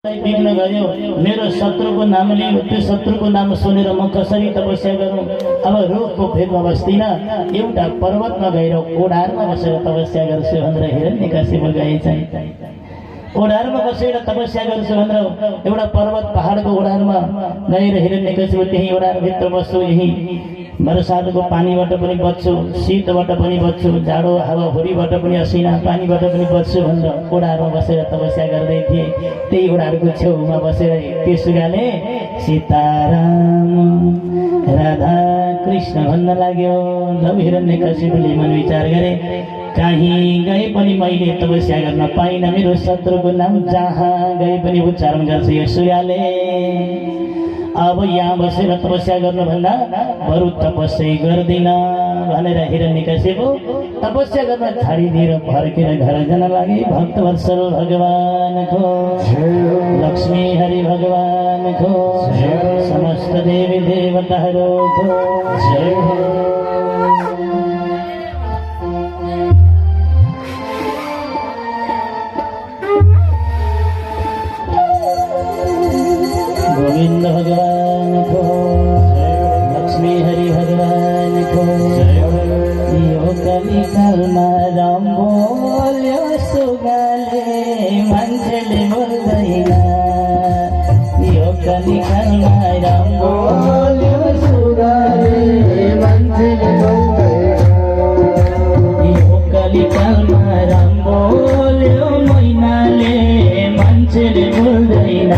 विघ्न गयो मेरो शत्रुको नाम लियो त्यो शत्रुको नाम सुनेर म कसरी तपस्या गरौँ। अब रोगको भेदमा बस्दिन, एउटा पर्वतमा गएर ओडारमा बसेर तपस्या गर्छु भनेर हिरण्यकशिपु गएछन्। ओडारमा बसेर तपस्या गर्छु भनेर एउटा पर्वत पहाडको ओडारमा गएर हिरण्यकशिपु त्यही ओडारभित्र बस्छु, यही बरसातको पानीबाट पनि बच्छु, शीतबाट पनि बच्छु, जाडो हावाहुरीबाट पनि असिना पानीबाट पनि बच्छु भनेर ओडारमा बसेर तपस्या गर्दै थिए। त्यही ओडारको छेउमा बसेर त्यो सुगाले सीताराम राधा कृष्ण भन्न लाग्यो। जब हिरण्यकशिपुले मन विचार गरे, कहीँ गए पनि मैले तपस्या गर्न पाइन, मेरो शत्रुको नाम जहाँ गए पनि उच्चारण गर्छ यो सुगाले। अब यहाँ बसेर तपस्या गर्नुभन्दा बरु तपस्या गर्दिन भनेर हिरण्यकशिपु तपस्या गर्न छाडिदिएर फर्केर घर जान लागे। भक्तवत्सल भगवानको लक्ष्मी हरि भगवानको समस्त देवी देवताहरूको जय हो। गोविंद भगवान को लक्ष्मी हरि भगवान को यो कलिकालमा राम बोल्यो सुगाले मान्छेले बोल्दैन। यो कलिकालमा राम बोल्यो सुगाले मान्छेले बोल्दैन। यो कलिकालमा राम बोल्यो मैनाले मान्छेले बोल्दैन।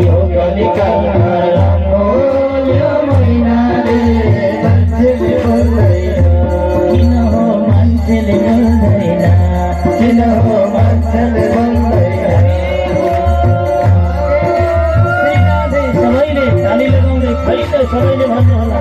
यो कलिकालमा राम बोल्यो मैनाले मान्छेले बोल्दैन। किन हो मान्छेले बोल्दैन, किन हो मान्छेले बोल्दैन। सबैले ताली लगाउँदै खै त सबैले भन्नुहोला।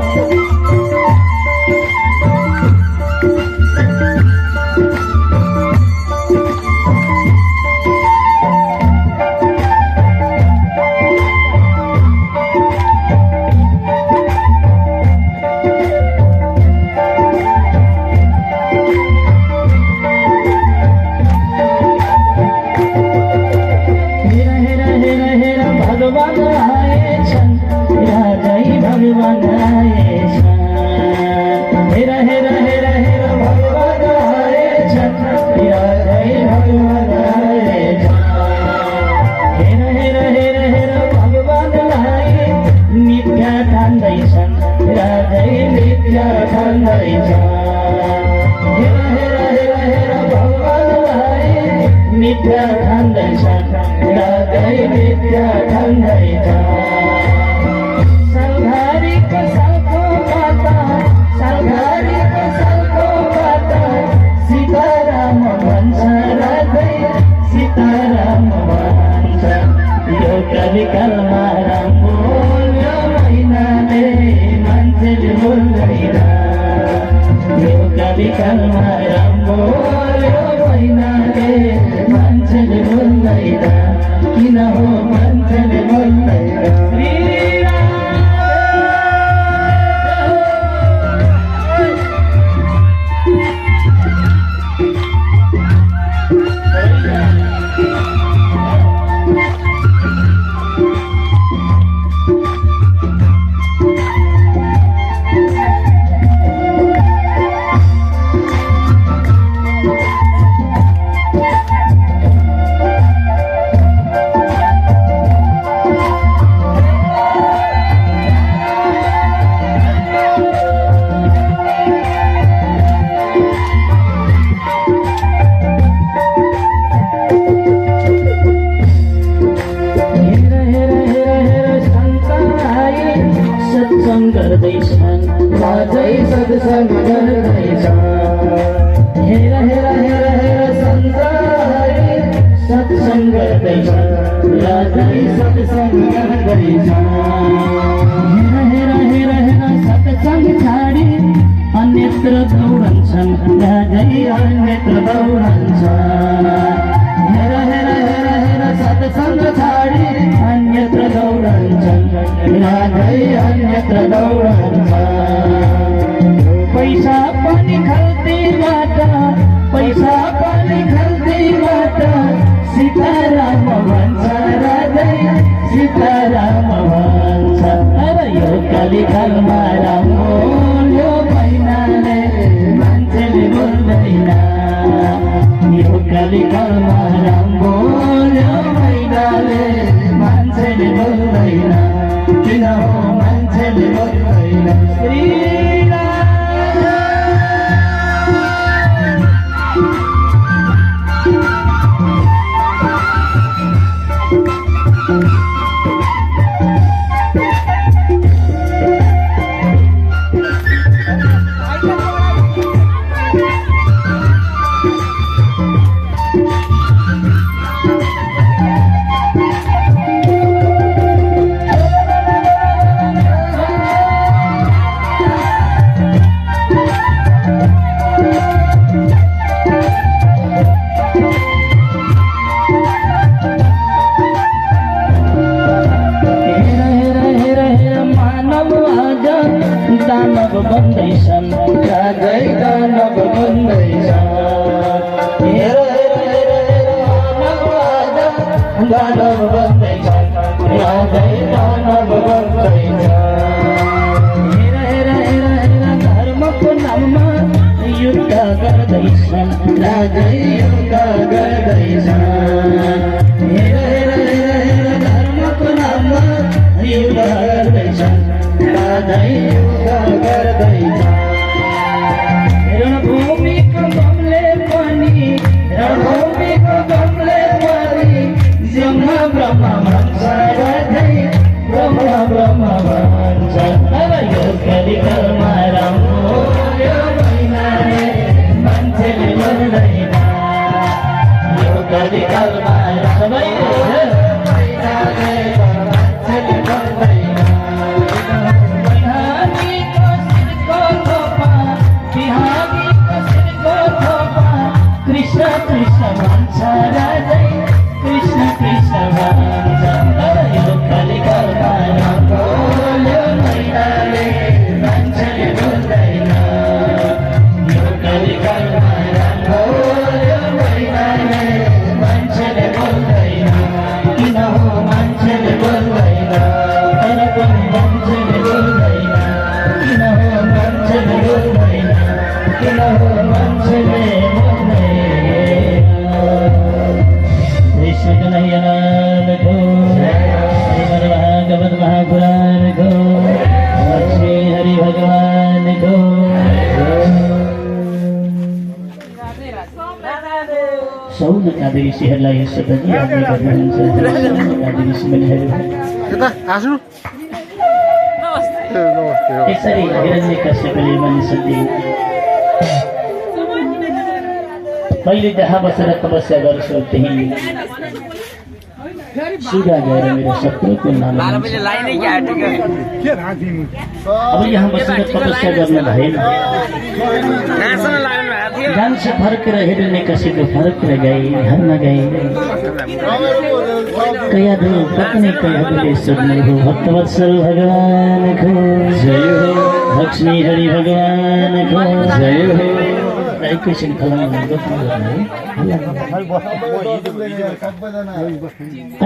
मिथ्या ठान्दैछन् राधै मिथ्या ठान्दैछन्। सालघारीको सालको पाता, सालघारीको सालको पाता सीताराम भन्छ राधै सीताराम भन्छ। यो कलिकालमा राम बोल्यो मैनाले मान्छेले बोल्दैन। यो कलिकालमा राम बोल्यो मैनाले मान्छेले बोल्दैन। किन हो मान्छेले बोल्दैन। राधै सत्संग गर्दैछन्। हेर हेर हेर हेर सन्त सत्संग गर्दैछन्। राधै सत्संग गर्दैछन्। हेर हेर हेर हेर सत्संग छाडी अन्यत्र दौडन्छन्। राधै अन्यत्र दौडन्छन्। हेर हेर हेर हेर सत्संग छाडी अन्यत्र दौडन्छन्। राधै अन्यत्र दौडन्छन्। पैसा पनि खल्तीबाट, पैसा पनि खल्तीबाट सीताराम भन्छ राजै सीताराम भन्छ अब यो कलिकालमा राम्रो यो महिनाले मान्छेले बोल्दैन यो कलिकालमा राम्रो यो महिनाले मान्छेले बोल्दैन किन हो मान्छेले बोल्दैन दानव बन्दैछन् राजै दानव बन्दैछन् हेर हेर हेर हेर मानव आज दानव बन्दैछन् राजै दानव बन्दैछन् हेर हेर हेर हेर धर्मको नाममा युद्ध गर्दैछन् राजै युद्ध गर्दैछन् हेर हेर हेर हेर धर्मको नाममा युद्ध गर्दैछन् राजै गर्दैछ रणभूमिको गमले पनि रणभूमिको गमले पनि ब्रह्म ब्रह्म भन्छ राजै ब्रह्म ब्रह्म भन्छ अब यो कलिकालमा राम्रो यो महिनाले मान्छेले बोल्दैन यो कलिकालमा सबै महिनाले मान्छेले बोल्दैन कृष्ण कृष्ण भन्छ राजै कृष्ण कृष्ण भन्छ यो कलिकालमा राम्रो यो महिनाले मान्छेले बोल्दैन यो कलिकालमा राम्रो यो महिनाले मान्छेले बोल्दैन किन हो मान्छेले बोल्दैन तर पनि मान्छेले बोल्दैन किन हो मान्छेले बोल्दैन किन हो मान्छेले कृष्ण कन्हैया लाल को श्रीमद् भागवत महापुराण को श्री हरि भगवान को सौद काँदी ऋषिहरूलाई सतजी आज्ञा गर्नुहुन्छ काँदी ऋषि मुनिहरू यसरी हिरण्यकश्यपले मानिसले मैले जहाँ बसेर तपस्या गर्छु त्यही सुगा गएर मेरो शत्रुको नाम अब यहाँ बसेर तपस्या गर्न भएन जान्छ फर्केर हिरण्यकश्यपले फर्केर गए घरमा गए कयाधु पत्नी कयाधुले सोध्नुभयो भक्तवत्सल भगवानको जय हो लक्ष्मी हरि भगवानको जय हो राईको श्रृङ्खलामा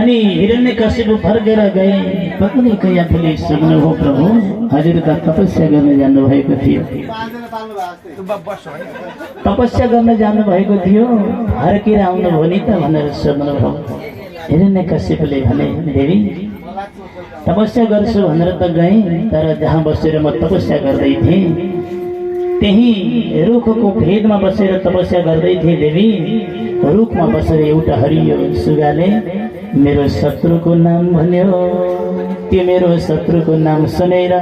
अनि हिरण्यकश्यप फर्केर गए पत्नी कयाधुले सोध्नुभयो प्रभु हजुर त तपस्या गर्न जानुभएको थियो तपस्या गर्न जानुभएको थियो फर्केर आउनुभयो नि त भनेर सोध्नुभयो हिरण्यकश्यपले भने देवी तपस्या गर्छु भनेर त गएँ तर जहाँ बसेर म तपस्या गर्दै थिएँ त्यही रुखको भेदमा बसेर तपस्या गर्दै थिएँ देवी रुखमा बसेर एउटा हरियो सुगाले मेरो शत्रुको नाम भन्यो त्यो मेरो शत्रुको नाम सुनेर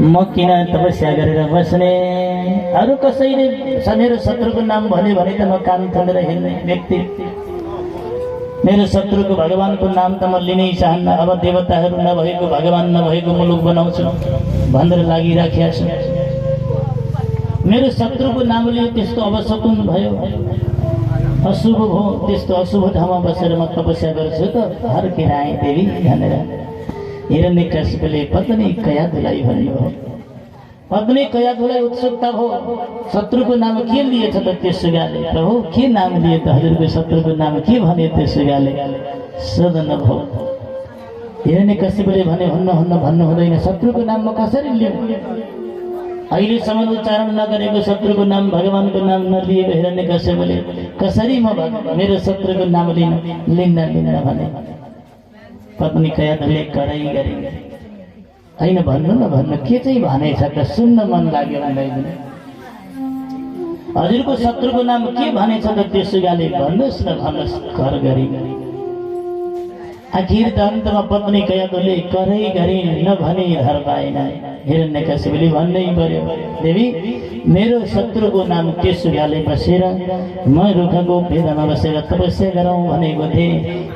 म किन तपस्या गरेर बस्ने अरू कसैले मेरो शत्रुको नाम भन्यो भने त म कान थमेर हिँड्ने व्यक्ति मेरो शत्रुको भगवानको नाम त म लिनै चाहन्न अब देवताहरू नभएको भगवान नभएको मुलुक बनाउँछु भनेर लागिराखेको छु मेरो शत्रुको नामले त्यस्तो अवशकुन भयो अशुभ भयो त्यस्तो अशुभ ठाउँमा बसेर म तपस्या गर्छु त फर्केर आएँ देवी भनेर हिरण्यकश्यपले पत्नी कयाधुलाई भन्नुभयो पत्नी कयाधुलाई उत्सुकता भयो शत्रुको नाम के लिएछ त त्यो सुगाले प्रभु के नाम लिए त हजुरको शत्रुको नाम के भन्यो त्यो सुगाले सदन भयो। हिरण्यकश्यपले भने भन्नु हुँदैन, शत्रुको नाममा कसरी लिउँ? अहिलेसम्म उच्चारण नगरेको शत्रुको नाम, भगवानको नाम नलिएको हिरण्यकश्यपले कसरी म मेरो शत्रुको नाम लिन्न भने पत्नी कयाधुले कराई गरे। होइन भन्नु के चाहिँ भनेछ त, सुन्न मन लाग्यो भन्दैन। हजुरको शत्रुको नाम के भनेछ त त्यसुगाले भन्नुहोस् न, कर गरी। आखिर त अन्तमा पत्नी कयाधुले कराई गरी नभनी धर पाएन। हिरण्यकश्यपले भन्नै पर्यो, देवी मेरो शत्रुको नाम त्यसुगाले बसेर म रुखको भेदमा बसेर तपस्या गरौँ भनेको थिएँ।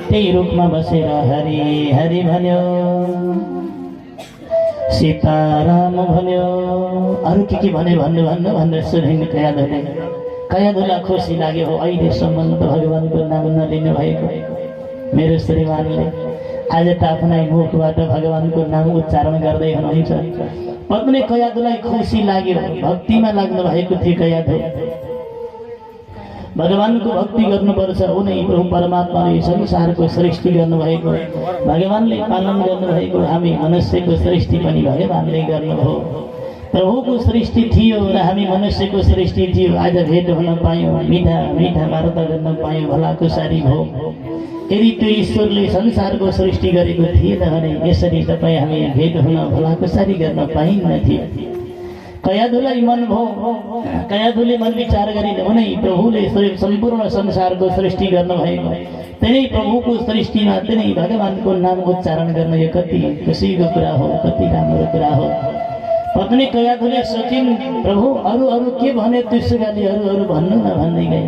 त्यही रुखमा बसेर हरि हरि भन्यो, सीताराम भन्यो, अरू के भने भन्नु सुनिन् कयाधुला खुसी लाग्यो। हो अहिलेसम्म त भगवानको नाम नलिनु भएको मेरो श्रीमानले आज त आफ्नै मुखबाट भगवानको नाम उच्चारण गर्दै हुनुहुन्छ। पत्नी कयाधुलाई खुसी लाग्यो, भक्तिमा लाग्नु भएको थियो। कयाधु भगवानको भक्ति गर्नुपर्छ, उनी प्रभु परमात्माले संसारको सृष्टि गर्नुभएको, भगवानले पालन गर्नुभएको, हामी मनुष्यको सृष्टि पनि भगवानले गर्नुभयो। प्रभुको सृष्टि थियो र हामी मनुष्यको सृष्टि थियो। आज भेट हुन पायौँ, मिठा मिठा वार्ता गर्न पायौँ, भलाको सारी भयो। यदि त्यो ईश्वरले संसारको सृष्टि गरेको थिएन भने यसरी तपाईँ हामी भेट हुन भलाको सारी गर्न पाइन्नथ्यो। कयाधुलाई मन भयो, कयाधुले मन विचार गरिन्, उनै प्रभुले सम्पूर्ण संसारको सृष्टि गर्नुभएको, तिनै प्रभुको सृष्टिमा तिनै भगवानको नाम उच्चारण गर्न यो कति खुसीको कुरा हो, कति राम्रो कुरा हो। पत्नी कयाधुले सकिन्, प्रभु अरू के भने त्यसुगाले अरू भन्नु न भन्दै गए।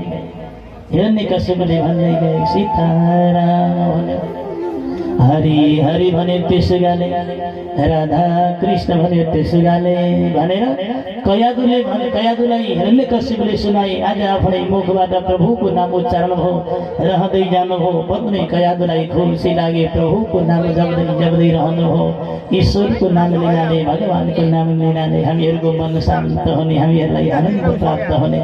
हिरण्यकश्यपले भन्दै गए, सीताराम हरि हरि भने त्यसुगाले, राधा कृष्ण भने त्यसुगाले भनेर कयाधुलाई हिरण्यकश्यपले सुनाए। आज आफ्नै मुखबाट प्रभुको नाम उच्चारण भयो, रहँदै जानुभयो। पत्नी कयाधुलाई खुसी लागे, प्रभुको नाम जप्दै रहनुभयो। ईश्वरको नाम लिनाले, भगवानको नाम लिनाले हामीहरूको मन शान्त हुने, हामीहरूलाई आनन्द प्राप्त हुने,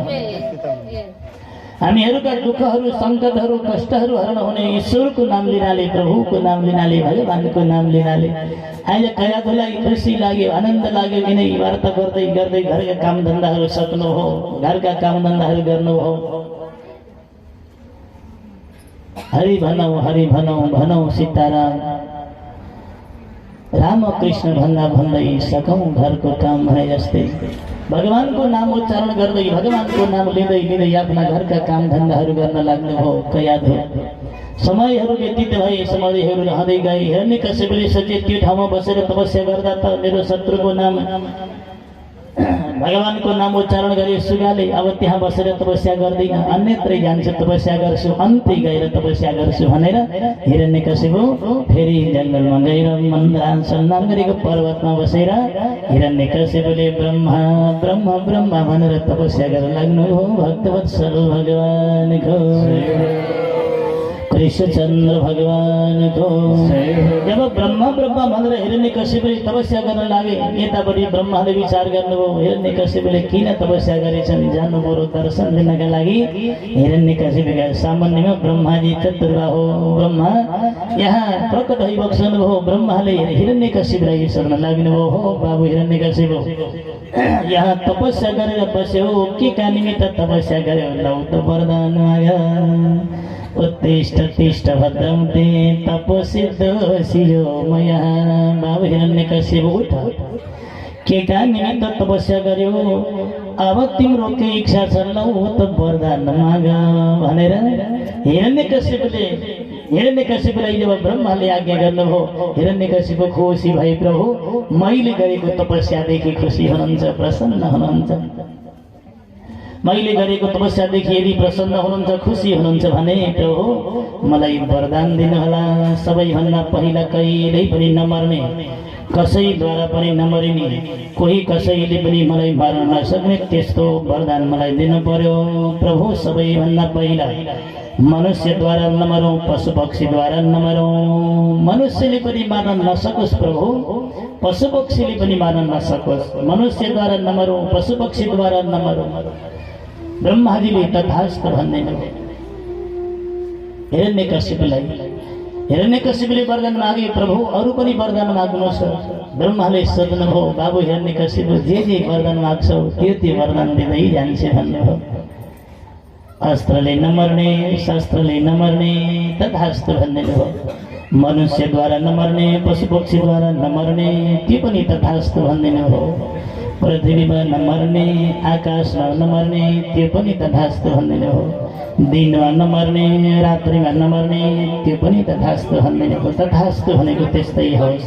हामीहरूका दुःखहरू सङ्कटहरू कष्टहरू हरण हुने ईश्वरको नाम लिनाले, प्रभुको नाम लिनाले, भगवानको नाम लिनाले। आज कयाधुलाई खुसी लाग्यो, आनन्द लाग्यो। किन वार्ता गर्दै गर्दै घरका कामधन्दाहरू सक्नु हो, घरका कामधन्दाहरू गर्नु हो। हरि भनौँ भनौँ सीताराम रामकृष्ण भन्दै सकौँ घरको काम भने जस्तै। भगवानको नाम उच्चारण गर्दै, भगवानको नाम लिँदै आफ्ना घरका काम धन्दाहरू गर्न लाग्नुभयो कयाधु। समयहरू व्यतीत भए, समयहरू रहँदै गए। हिरण्यकश्यपले सोचे त्यो ठाउँमा बसेर तपस्या गर्दा त मेरो शत्रुको नाम भगवानको नाम उच्चारण गरे सुगाले, अब त्यहाँ बसेर तपस्या गर्दैन, अन्यत्रै जान्छु, तपस्या गर्छु, अन्त्य गएर तपस्या गर्छु भनेर हिरण्यकश्यप फेरि जङ्गलमा गएर मन्दासन नाम गरेको पर्वतमा बसेर हिरण्यकश्यपले ब्रह्मा ब्रह्मा ब्रह्मा भनेर तपस्या गर्न लाग्नु हो। भक्तवत्सल भगवानको कृष्णचन्द्र भगवानको जब ब्रह्मा ब्रह्मा भनेर हिरण्यकश्यपले तपस्या गर्न लागे, यतापट्टि ब्रह्माले विचार गर्नुभयो, हिरण्यकश्यपले किन तपस्या गरेछन्, जानु बरु दर्शन दिनका लागि। हिरण्यकश्यपका सामान्यमा ब्रह्माजी चतुर्बाहु ब्रह्मा यहाँ प्रकट भइबक्सनुभयो। ब्रह्माले हिरण्यकश्यपलाई शरण लाग्नुभयो, हो बाबु हिरण्यकश्यप यहाँ तपस्या गरेर बस्यो, के का निमित्त तपस्या गर्यो, लौ त वरदान माग। उत्तिष्ठ तिष्ठ भद्रं ते तपसिद्धोऽसियो मया। बाबु हिरण्यकश्यप उठ, के का निमित्त तपस्या गर्यो, अब तिम्रो के इच्छा छ, लौ त वरदान माग भनेर हिरण्यकश्यपलाई जब ब्रह्माले आज्ञा गर्नुभयो, हिरण्यकश्यप खुसी भए, प्रभु मैले गरेको तपस्यादेखि खुसी हुनुहुन्छ, प्रसन्न हुनुहुन्छ। मैले गरेको तपस्यादेखि यदि प्रसन्न हुनुहुन्छ, खुसी हुनुहुन्छ भने प्रभु मलाई वरदान दिनुहोला। सबैभन्दा पहिला कहिल्यै पनि नमर्ने, कसैद्वारा पनि नमरिने, कोही कसैले पनि मलाई मार्न नसक्ने त्यस्तो वरदान मलाई दिनु पर्यो प्रभु। सबैभन्दा पहिला मनुष्यद्वारा नमरौँ, पशु पक्षीद्वारा नमरौँ, मनुष्यले पनि मार्न नसकोस् प्रभु, पशु पक्षीले पनि मार्न नसकोस्, मनुष्यद्वारा नमरौँ, पशु पक्षीद्वारा नमरौँ। ब्रह्माजीले तथास्तु भन्दैन। हिरण्यकश्यपलाई हिरण्यकशिपुले वरदान मागे, प्रभु अरू पनि वरदान माग्नुहोस्। ब्रह्माले सोध्नुभयो, बाबु हिरण्यकशिपु जे वरदान माग्छौ त्यो वरदान दिँदै जान्छ भन्नुभयो। अस्त्रले नमर्ने, शस्त्रले नमर्ने, तथास्तु भनिदिनुभयो। मनुष्यद्वारा नमर्ने, पशुपक्षीद्वारा नमर्ने, त्यो पनि तथास्तु भनिदिनुभयो। पृथ्वीमा नमर्ने, आकाशमा नमर्ने, त्यो पनि तथास्तु भनिदिनुभयो। दिनमा नमर्ने, रात्रिमा नमर्ने, त्यो पनि तथास्तु भनिदिनुभयो। तथास्तु भनेको त्यस्तै होस्,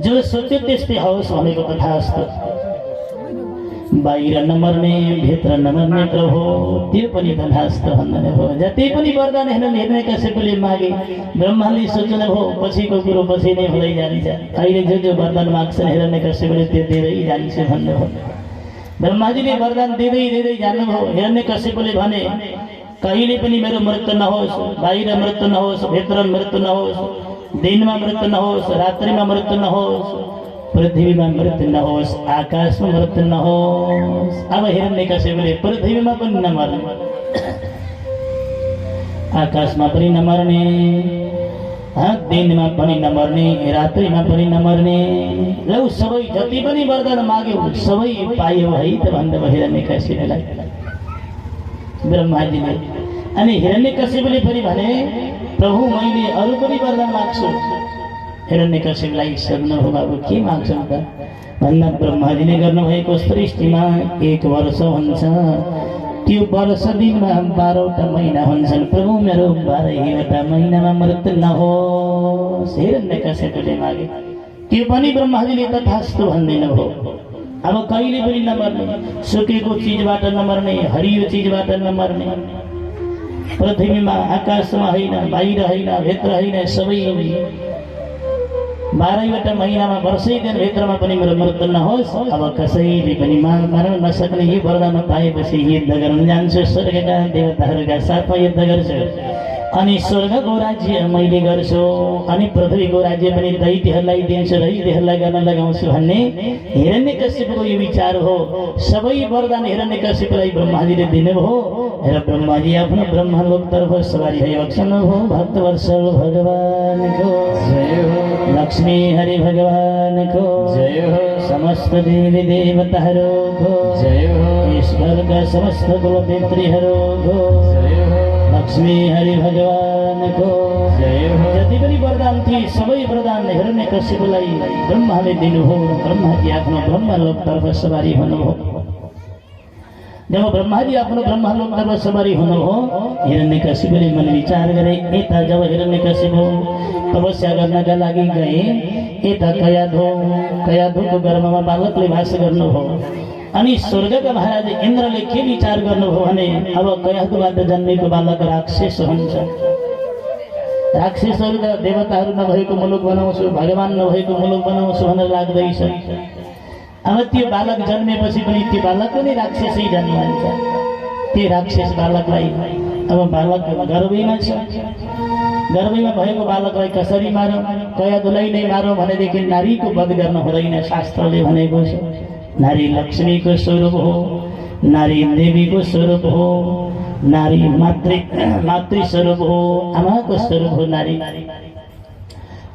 जो सोच्यो त्यस्तै होस् भनेको तथास्तु। बाहिर नमर्ने, भित्र नमर्ने प्रभु, त्यो पनि तथास्तु भन्नुभयो। जति पनि वरदान हिरण्यकशिपुले मागे, ब्रह्माले सोच्नुभयो पछिको कुरो पछि नै हुँदै जान्छ। अहिले जो वरदान माग्छन् हिरण्यकशिपुले त्यो दिँदै जान्छ भन्नुभयो। ब्रह्माजीले वरदान दिँदै जानुभयो। हिरण्यकशिपुले भने, कहिले पनि मेरो मृत्यु नहोस्, बाहिर मृत्यु नहोस्, भित्र मृत्यु नहोस्, दिनमा मृत्यु नहोस्, रात्रिमा मृत्यु नहोस्, पृथ्वीमा मृत्यु नहोस्, आकाशमा मृत्यु नहोस्। अब हिरण्यकशिपुले पृथ्वीमा पनि नमर्ने, आकाशमा पनि नमर्ने, दिनमा पनि नमर्ने, रात्रिमा पनि नमर्ने। लौ सबै जति पनि वरदान माग्यो सबै पायो है त भन्नुभयो हिरण्यकशिपुलाई ब्रह्माजीले। अनि हिरण्यकशिपुले पनि भने, प्रभु मैले अरू पनि वरदान माग्छु। हिरण्यकशिपुलाई सोध्नुभयो, बाबु के माग्छौ त भन्दा ब्रह्माजीले गर्नुभएको सृष्टिमा 1 वर्ष हुन्छ, त्यो वर्ष दिनमा 12वटा महिना हुन्छन्। प्रभु मेरो 12वटा महिनामा मृत्यु नहोस्। हिरण्यकशिपुले मागे, त्यो पनि ब्रह्माजीले तथास्तु भनिदिनुभयो। अब कहिले पनि नमर्ने, सुकेको चिजबाट नमर्ने, हरियो चिजबाट नमर्ने, पृथ्वीमा आकाशमा होइन, बाहिर होइन, भित्र होइन, सबै 12वटा महिनामा वर्षै दिन भित्रमा पनि मेरो मृत्यु नहोस्। अब कसैले पनि मार्न नसक्ने यो वरदान पाएपछि युद्ध गर्न जान्छु, स्वर्गका देवताहरूका साथमा युद्ध गर्छु, अनि स्वर्गको राज्य मैले गर्छु, अनि पृथ्वीको राज्य पनि दैत्यहरूलाई दिन्छु, दैत्यहरूलाई गर्न लगाउँछु भन्ने हिरण्यकशिपुको यो विचार हो। सबै वरदान हिरण्यकशिपुलाई ब्रह्माजीले दिनुभयो र ब्रह्माजी आफ्नो ब्रह्मलोकतर्फ सवारी भइबक्सनु हो। भक्तवत्सल भगवानको जय हो, लक्ष्मी हरि भगवानको जय हो, समस्त देवी देवताहरूको जय हो, ईश्वरका समस्त कुलपितृहरूको जय हो, लक्ष्मी हरि भगवानको जय हो। जति पनि वरदान थिए सबै वरदान हिरण्यकशिपुलाई ब्रह्माले दिनुभयो। ब्रह्माजी आफ्नो ब्रह्मलोकतर्फ सवारी हुनुभयो। जब ब्रह्माजी आफ्नो ब्रह्मलोकतर्फ सवारी हुनुभयो, हिरण्यकशिपुले मन विचार गरे। यता जब हिरण्यकशिपु तपस्या गर्नका लागि गए, यता कयाधुको गर्भमा बालकले वास गर्नुभयो। अनि स्वर्गका महाराज इन्द्रले के विचार गर्नुभयो भने, अब कयाधुबाट जन्मेको बालक राक्षस हुन्छ, राक्षसहरू त देवताहरू नभएको मुलुक बनाउँछु, भगवान नभएको मुलुक बनाउँछु भनेर लाग्दैछ। अब त्यो बालक जन्मेपछि पनि त्यो बालक पनि राक्षसै जन्मन्छ। त्यो राक्षस बालकलाई अब बालक गर्भैमा छ, गर्भैमा भएको बालकलाई कसरी मारौँ? कयाधुलाई नै मारौँ भनेदेखि नारीको वध गर्न हुँदैन, शास्त्रले भनेको छ। नारी लक्ष्मीको स्वरूप हो, नारी देवीको स्वरूप हो, नारी मातृ स्वरूप हो, आमाको स्वरूप हो नारी,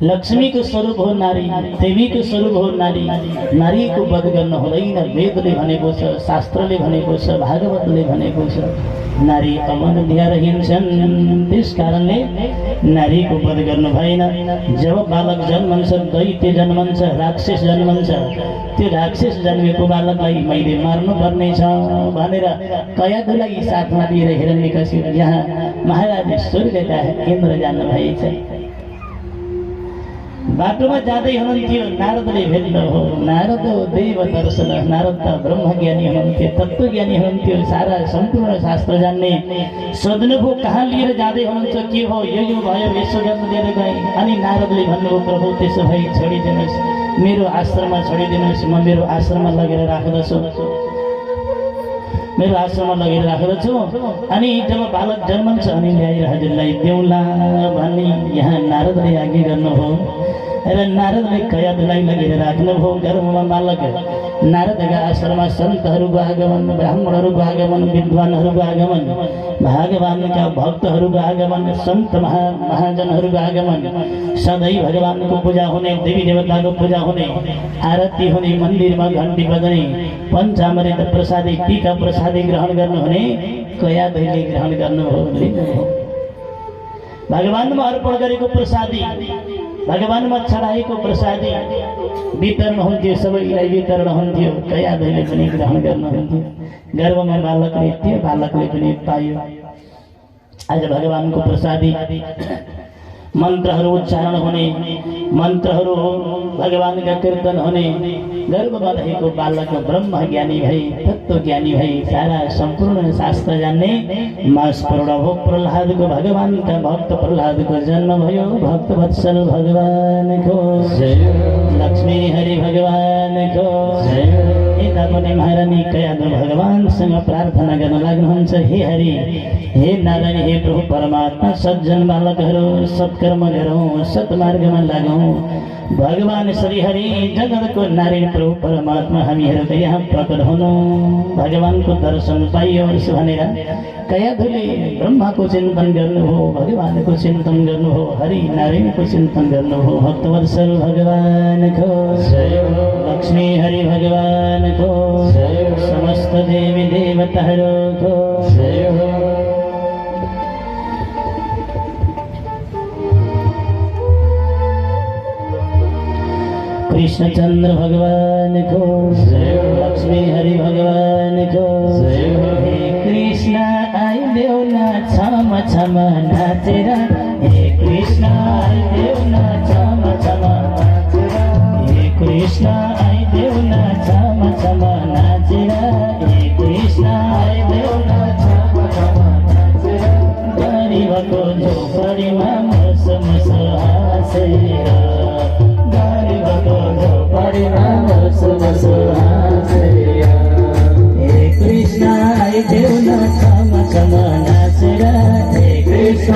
लक्ष्मीको स्वरूप हो नारी, देवीको स्वरूप हो नारी। नारीको वध गर्न हुँदैन, वेदले भनेको छ, शास्त्रले भनेको छ, भागवतले भनेको छ। नारी अवनध्या हिँड्छन्, त्यस कारणले नारीको वध गर्नु भएन। जब बालक जन्मन्छ, दैत्य जन्मन्छ, राक्षस जन्मन्छ, त्यो राक्षस जन्मेको बालकलाई मैले मार्नु पर्नेछ भनेर कयाधुलाई साथमा लिएर हिरण्यकशिपु यहाँ महाराज स्वर्गका इन्द्र जानुभएछ। बाटोमा जाँदै हुनुहुन्थ्यो, नारदले भेट्नुभयो। नारद देव दर्शन, नारद त ब्रह्मज्ञानी हुनुहुन्थ्यो, तत्त्वज्ञानी हुनुहुन्थ्यो, सारा सम्पूर्ण शास्त्र जान्ने। सोध्नुभयो कहाँ लिएर जाँदै हुनुहुन्छ, के हो? यो भयो, यसो गर्न लिएर गएँ। अनि नारदले भन्नुभयो, प्रभु त्यसो भए छोडिदिनुहोस्, मेरो आश्रममा छोडिदिनुहोस्, म मेरो आश्रममा लगेर राख्दछु, मेरो आश्रममा लगेर राख्दछु। अनि जब बालक जन्मन्छ अनि ल्याएर हजुरलाई देऊला भनी यहाँ नारदले आज्ञा गर्नुभयो र नारदले कयादलाई लगेर राख्नुभयो। गर्भमा बालक नारदका आश्रममा सन्तहरूको आगमन, ब्राह्मणहरूको आगमन, विद्वानहरूको आगमन, भगवानका भक्तहरूको आगमन, सन्त महाजनहरूको आगमन, सधैँ भगवानको पूजा हुने, देवी देवताको पूजा हुने, आरती हुने, मन्दिरमा घन्टी बज्ने, पञ्चामृत प्रसादी टीका प्रसादी ग्रहण गर्नुहुने कयादले ग्रहण गर्नुभयो। भगवानमा अर्पण गरेको प्रसादी, भगवानमा चढाएको प्रसादी वितरण हुन्थ्यो, सबैलाई वितरण हुन्थ्यो। कयादले पनि ग्रहण गर्नुहुन्थ्यो। गर्भमा बालकले थियो, बालकले पनि पायो। आज भगवानको प्रसादी मन्त्रहरू उच्चारण हुने, मन्त्रहरू भगवानका कीर्तन हुने, गर्भमा रहेको बालक ब्रह्म ज्ञानी भई, तत्त्व ज्ञानी भई, सारा सम्पूर्ण शास्त्र जान्ने मास प्रभु प्रह्लादको, भगवानका भक्त प्रह्लादको जन्म भयो। भक्त वत्सल भगवानको लक्ष्मी हरि भगवानको यता पनि महारानी कयाद भगवानसँग प्रार्थना गर्न लाग्नुहुन्छ। हे हरि, हे नारायण, हे प्रभु परमात्मा, सज्जन बालकहरू सत्कर्म गरौँ, सत्मार्गमा लागौँ। भगवान श्री हरि जगतको नारायण प्रभु परमात्मा हामीहरूको यहाँ प्रकट हुनु, भगवानको दर्शन पाइयो भनेर कयादले ब्रह्माको चिन्तन गर्नुभयो, भगवानको चिन्तन गर्नुभयो, हरि नारायणको चिन्तन गर्नुभयो। भक्तवत्सल भगवानको लक्ष्मी हरि भगवानको समस्त देवी देवताहरूको कृष्णचंद्र भगवान को, लक्ष्मी हरि भगवान को। हे कृष्ण आइदेऊ न छम छम नाचेर, हे कृष्ण आइदेऊ न छम छम नाचेर, हे कृष्ण आइदेऊ न छम छम नाचेर, हे कृष्ण आइदेऊ न छम छम नाचेर। गरीबको झोपडीमा मुस मुस हाँसेर, हे कृष्ण आइदेऊ न छम छम नाचेर, हे कृष्ण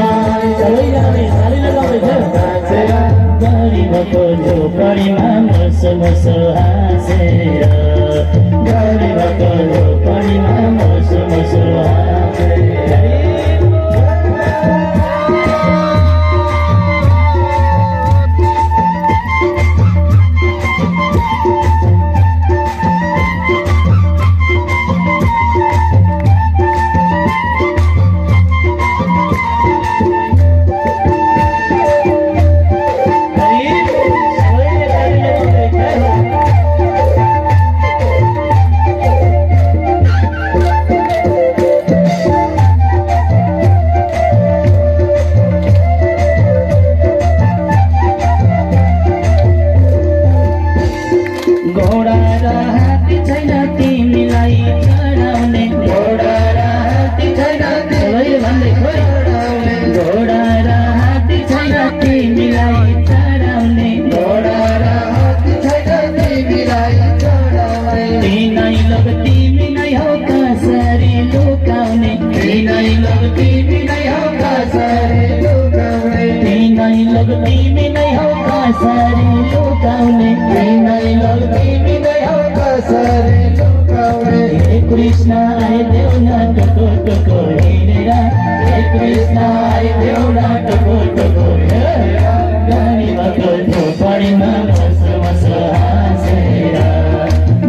गरीबको झोपडीमा मुस मुस हाँसेर, गरीबको झोपडीमा मुस मुस हाँसेर। कृष्ण आइदेऊ न टको टको हिँडेर, हे कृष्ण आइदेऊ न टको टको हिँडेर, गरीबको झोपडीमा मुस मुस हाँसेर,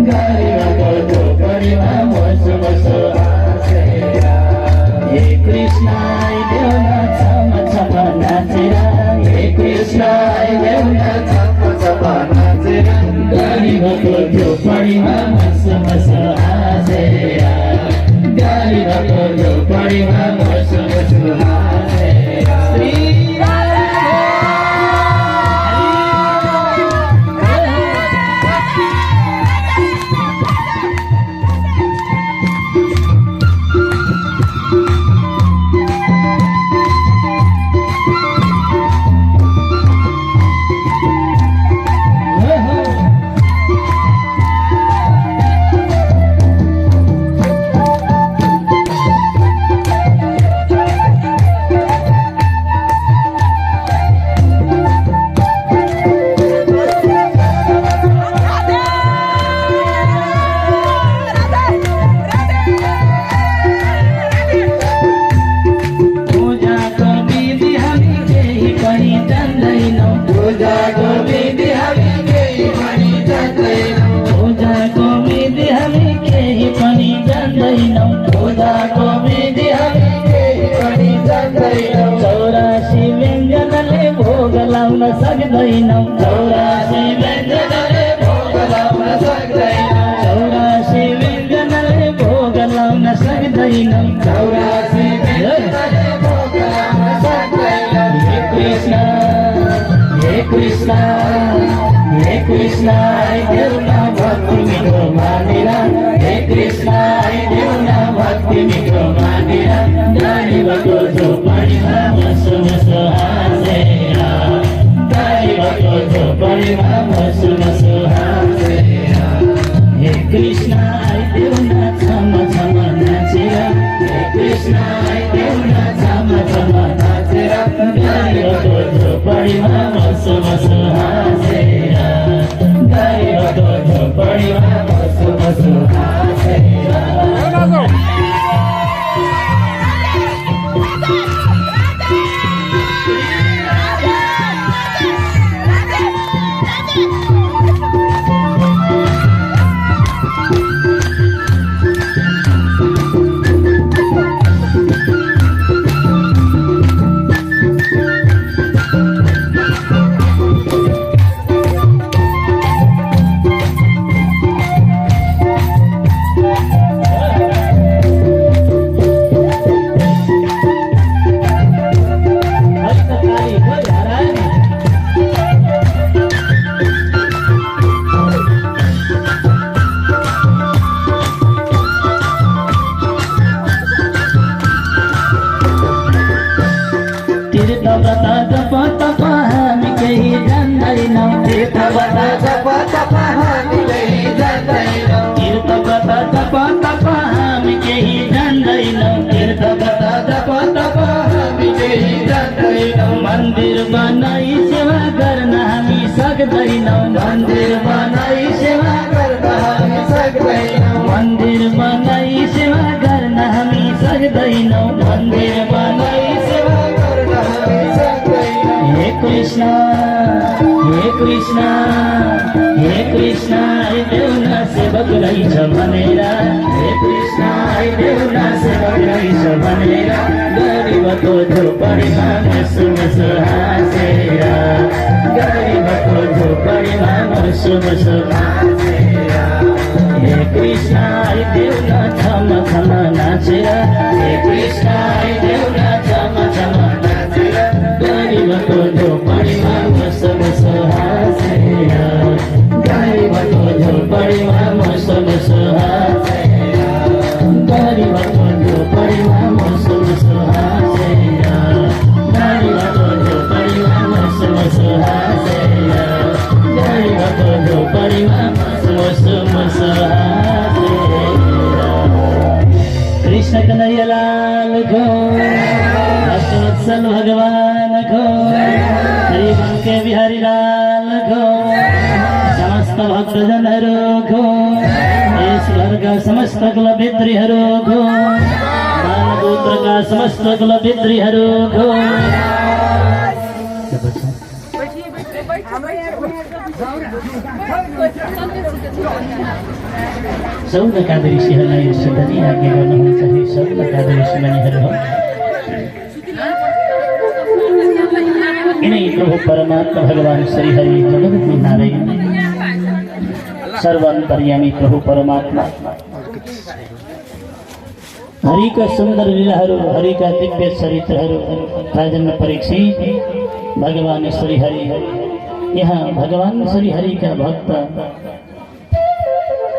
गरीबको झोपडीमा मुस मुस हाँसेर। हे कृष्ण आइदेऊ न छम छम नाचेर, हे कृष्ण आइदेऊ न छम छम नाचेर, गरीबको झोपडीमा मुस मुस हाँसेर, गरीबको झोपडीमा मुस मुस हाँसेर। जान्दैनौ पूजाको विधि हामी केही पनि जान्दैनौ पूजाको विधि हामी केही पनि जान्दैनौ पूजाको विधि हामी केही पनि जान्दैनौ 84 व्यञ्जनले भोग लाउन सक्दैनौ 84 व्यञ्जनले भोग लाउन सक्दैनौ 84 व्यञ्जनले भोग लाउन सक्दैनौ 84 व्यञ्जनले भोग लाउन सक्दैनौ हे कृष्ण हे कृष्ण हे कृष्ण आइदेऊ न भक्ति मिठो मानेर हे कृष्ण आइदेऊ न भक्ति मिठो मानेर गरीबको झोपडीमा बसो बसो हाँसेर गरीबको झोपडीमा बसो बसो हाँसेर हे कृष्ण आइदेऊ न छम छम नाचेर हे कृष्ण आइदेऊ न छम छम नाचेर गरीबको झोपडीमा बसो बसो हाँसेर गरीबको झोपडीमा बसो बसो हाँसेर मन्दिर बनाई सेवा गर्न हामी सक्दैनौ मन्दिर बनाई सेवा गर्न हामी सक्दैनौ मन्दिर बनाई सेवा गर्न हामी सक्दैनौ मन्दिर बनाई सेवा गर्न हामी सक्दैनौ हे कृष्ण हे कृष्ण हे कृष्ण आइदेऊ न सेवक रहेछ भनेर हे कृष्ण आइदेऊ न सेवक रहेछ भनेर गरीबको झोपडीमा बसो बसो हाँसेर गरीबको झोपडीमा बसो बसो हाँसेर हे कृष्ण आइदेऊ न छम छम नाचेर हे कृष्ण आइदेऊ न छम छम नाचेर गरीबको झोपडीमा बसो बसो हाँसेर गरीबको झोपडीमा बसो बसो हाँसेर गरीबको झोपडीमा बसो बसो हाँसेर गरीबको झोपडीमा बसो बसो हाँसेर गरीबको झोपडीमा बसो बसो हाँसेर कृष्ण कन्हैया लाल को अष्टवत्सल भगवान को हरि के बिहारी लाल को समस्त भक्तजनहरू को यस घरका समस्त कुलभित्रीहरू को बालपुत्रका समस्त कुलभित्रीहरू को सौनका ऋषिहरूलाई सधैँ आज्ञा गर्नुहुन्छ हे सौनका ऋषिमणिहरू हो इन्हीं प्रभु परमात्मा भगवान श्री हरि जगत नारायण सर्वान्तर्यामी प्रभु परमात्मा हरि का सुंदर लीलाहरू हरि का दिव्य चरित्रहरू राजन परीक्षित भगवान श्री हरि यहाँ भगवान श्री हरि का भक्त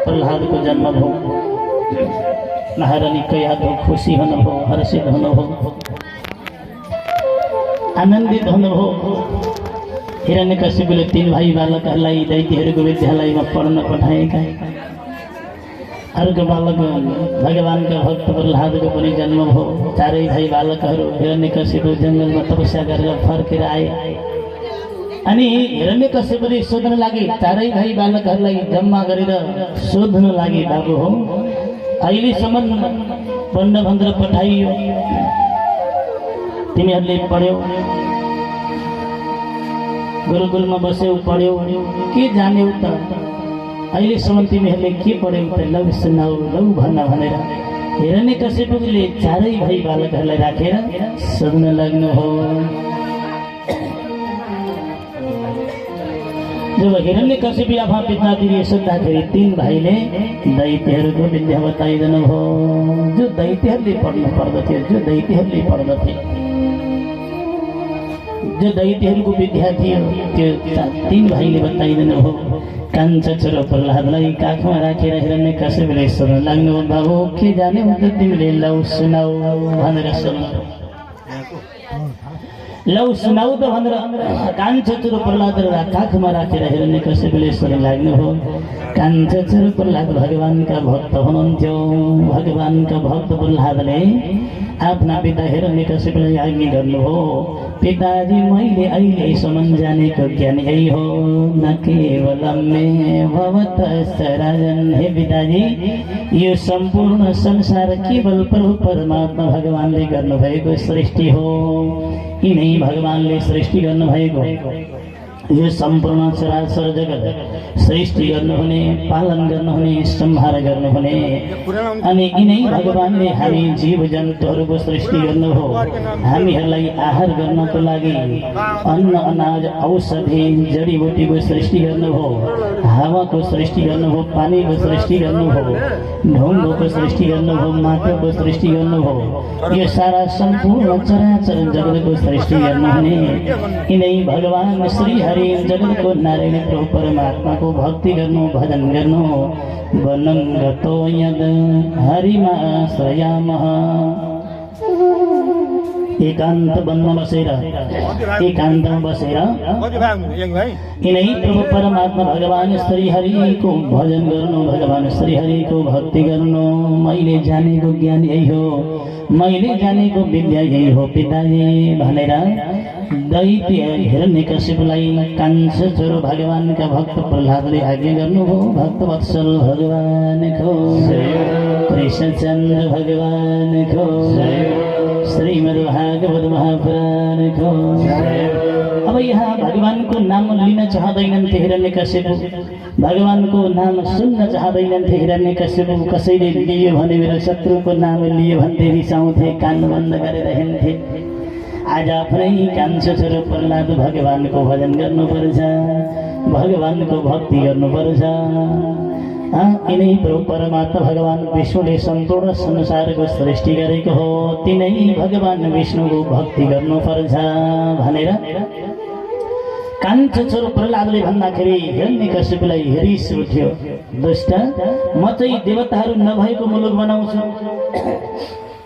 प्रहलाद को जन्म भो महारानी को याद हो खुशी होना हो हर्षित होना हो आनन्दित होना हो हिरण्यकशिपुले 3 भाइ बालकहरूलाई दैत्यहरूको विद्यालयमा पढ्न पठाएका अर्को बालक भगवानका भक्त प्रहलादको पनि जन्म भयो 4 भाइ बालकहरू हिरण्यकशिपु जङ्गलमा तपस्या गरेर फर्केर आए अनि हिरण्यकशिपुले सोध्न लागे 4 भाइ बालकहरूलाई जम्मा गरेर सोध्न लागे बाबु हो अहिलेसम्म पण्डभन्द्र पठाइयो तिमीहरूले पढ्यौ गुरुकुलमा बस्यौ पढ्यौ के जान्यौ त अहिलेसम्म तिमीहरूले के पढ्यौ त लौ सुनाऊ लौ भन्न भनेर हिरण्यकशिपुले चारै भाइ बालकहरूलाई राखेर सोध्न लाग्नु हो। जब हिरण्यकशिपु आफ्ना पितातिर सोद्धाखेरि तीन भाइले दैत्यहरूको विद्या बताइदिनु हो, जो दैत्यहरूले पढ्नु पर्दथ्यो, जो दैत्यहरूले पढ्दथे, जो दैत्यहरूको विद्या थियो त्यो तीन भाइले बताइदिनु हो। कान्छो छोरो प्रह्लादलाई काखमा राखेर हिरण्यकशिपुले सोध्न लाग्नु हो, बाबु के जाने त तिमीले लौ सुनाऊ भनेर सोध्नु, लौ सुनाऊ त भनेर कान्छो छोरो प्रह्लादलाई काखमा राखेर हिरण्यकशिपुले सोध्न लाग्नु हो। कान्छो छोरो प्रह्लाद भगवानका भक्त हुनुहुन्थ्यो। भगवानका भक्त प्रह्लादले आफ्ना पिता हिरण्यकशिपुलाई आज्ञा गर्नु हो, पिताजी मैले अहिलेसम्म जानेको ज्ञान यही हो, न केवलम मे भवतः राजन। हे पिताजी, यो सम्पूर्ण संसार केवल प्रभु परमात्मा भगवानले गर्नुभएको सृष्टि हो, यिनै भगवानले सृष्टि गर्नुभएको यो सम्पूर्ण चराचर जगत सृष्टि गर्नुहुने, पालन गर्नुहुने, संहार गर्नुहुने, अनि यिनै भगवानले हामी जीव जन्तुहरूको सृष्टि गर्नु हो। हामीहरूलाई आहार गर्नको लागि अन्न अनाज औषधि जडीबुटीको सृष्टि गर्नु हो, हावाको सृष्टि गर्नु हो, पानीको सृष्टि गर्नु हो, ढुङ्गोको सृष्टि गर्नु हो, माटोको सृष्टि गर्नु हो। यो सारा सम्पूर्ण चराचर जगतको सृष्टि गर्नुहुने यिनै भगवान श्री हरि जगतको नारायण प्रभु परमात्माको भक्ति गर्नु, भजन गर्नु। वनं गतो यद हरिमाश्रयामः, एकान्त वनमा बसेर एकान्तमा बसेर यिनै प्रभु परमात्मा भगवान श्री हरिको भजन गर्नु, भगवान श्री हरिको भक्ति गर्नु। मैले जानेको ज्ञान यही हो, मैले जानेको विद्या यही हो पिताजी भनेर दैत्य हिरण्यकशिपुलाई कान्छो छोरो भगवानका भक्त प्रह्लादले आज्ञा गर्नुभयो। भक्तवत्सल भगवानको, कृष्णचन्द्र भगवानको, श्रीमद्भागवत महापुराणको। अब यहाँ भगवानको नाम लिन चाहँदैनन्थे हिरण्यकशिपु, भगवानको नाम सुन्न चाहँदैनन्थे हिरण्यकशिपु। कसैले लियो भने मेरो शत्रुको नाम लियो भन्थे रिसाउँथे, कान बन्द गरेर हिँड्थे। आज आफ्नै कान्छो छोरो प्रह्लाद भगवानको भजन गर्नुपर्छ, भगवानको भक्ति गर्नुपर्छ। यिनै प्रभु परमात्मा भगवान विष्णुले सम्पूर्ण संसारको सृष्टि गरेको हो, तिनै भगवान विष्णुको भक्ति गर्नुपर्छ भनेर कान्छो छोरो प्रह्लादले भन्दाखेरि हिरण्यकशिपुलाई रिस उठ्यो। दुष्ट, म चाहिँ देवताहरू नभएको मुलुक बनाउँछु,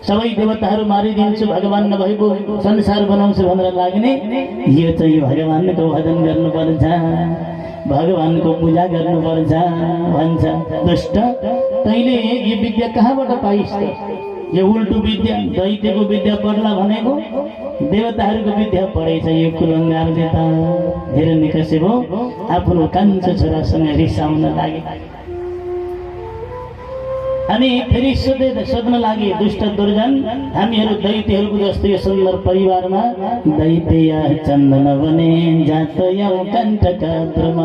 सबै देवताहरू मारिदिन्छु, भगवान नभएको संसार बनाउँछु भनेर लाग्ने। यो चाहिँ भगवानको भजन गर्नुपर्छ, भगवानको पूजा गर्नुपर्छ भन्छ। दुष्ट, तैँले यो विद्या कहाँबाट पाइस् त? यो उल्टो विद्या, दैत्यको विद्या पढ्ला भनेको देवताहरूको विद्या पढेछ यो कुलङ्गारले त। हिरण्यकशिपु आफ्नो कान्छो छोरासँग रिसाउन लागे अनि फेरि सोध्न लागे, दुष्ट दुर्जन, हामीहरू दैत्यहरूको जस्तो यो सुन्दर परिवारमा दैत्य चन्दन बने जात यौ कण्टक द्रुम।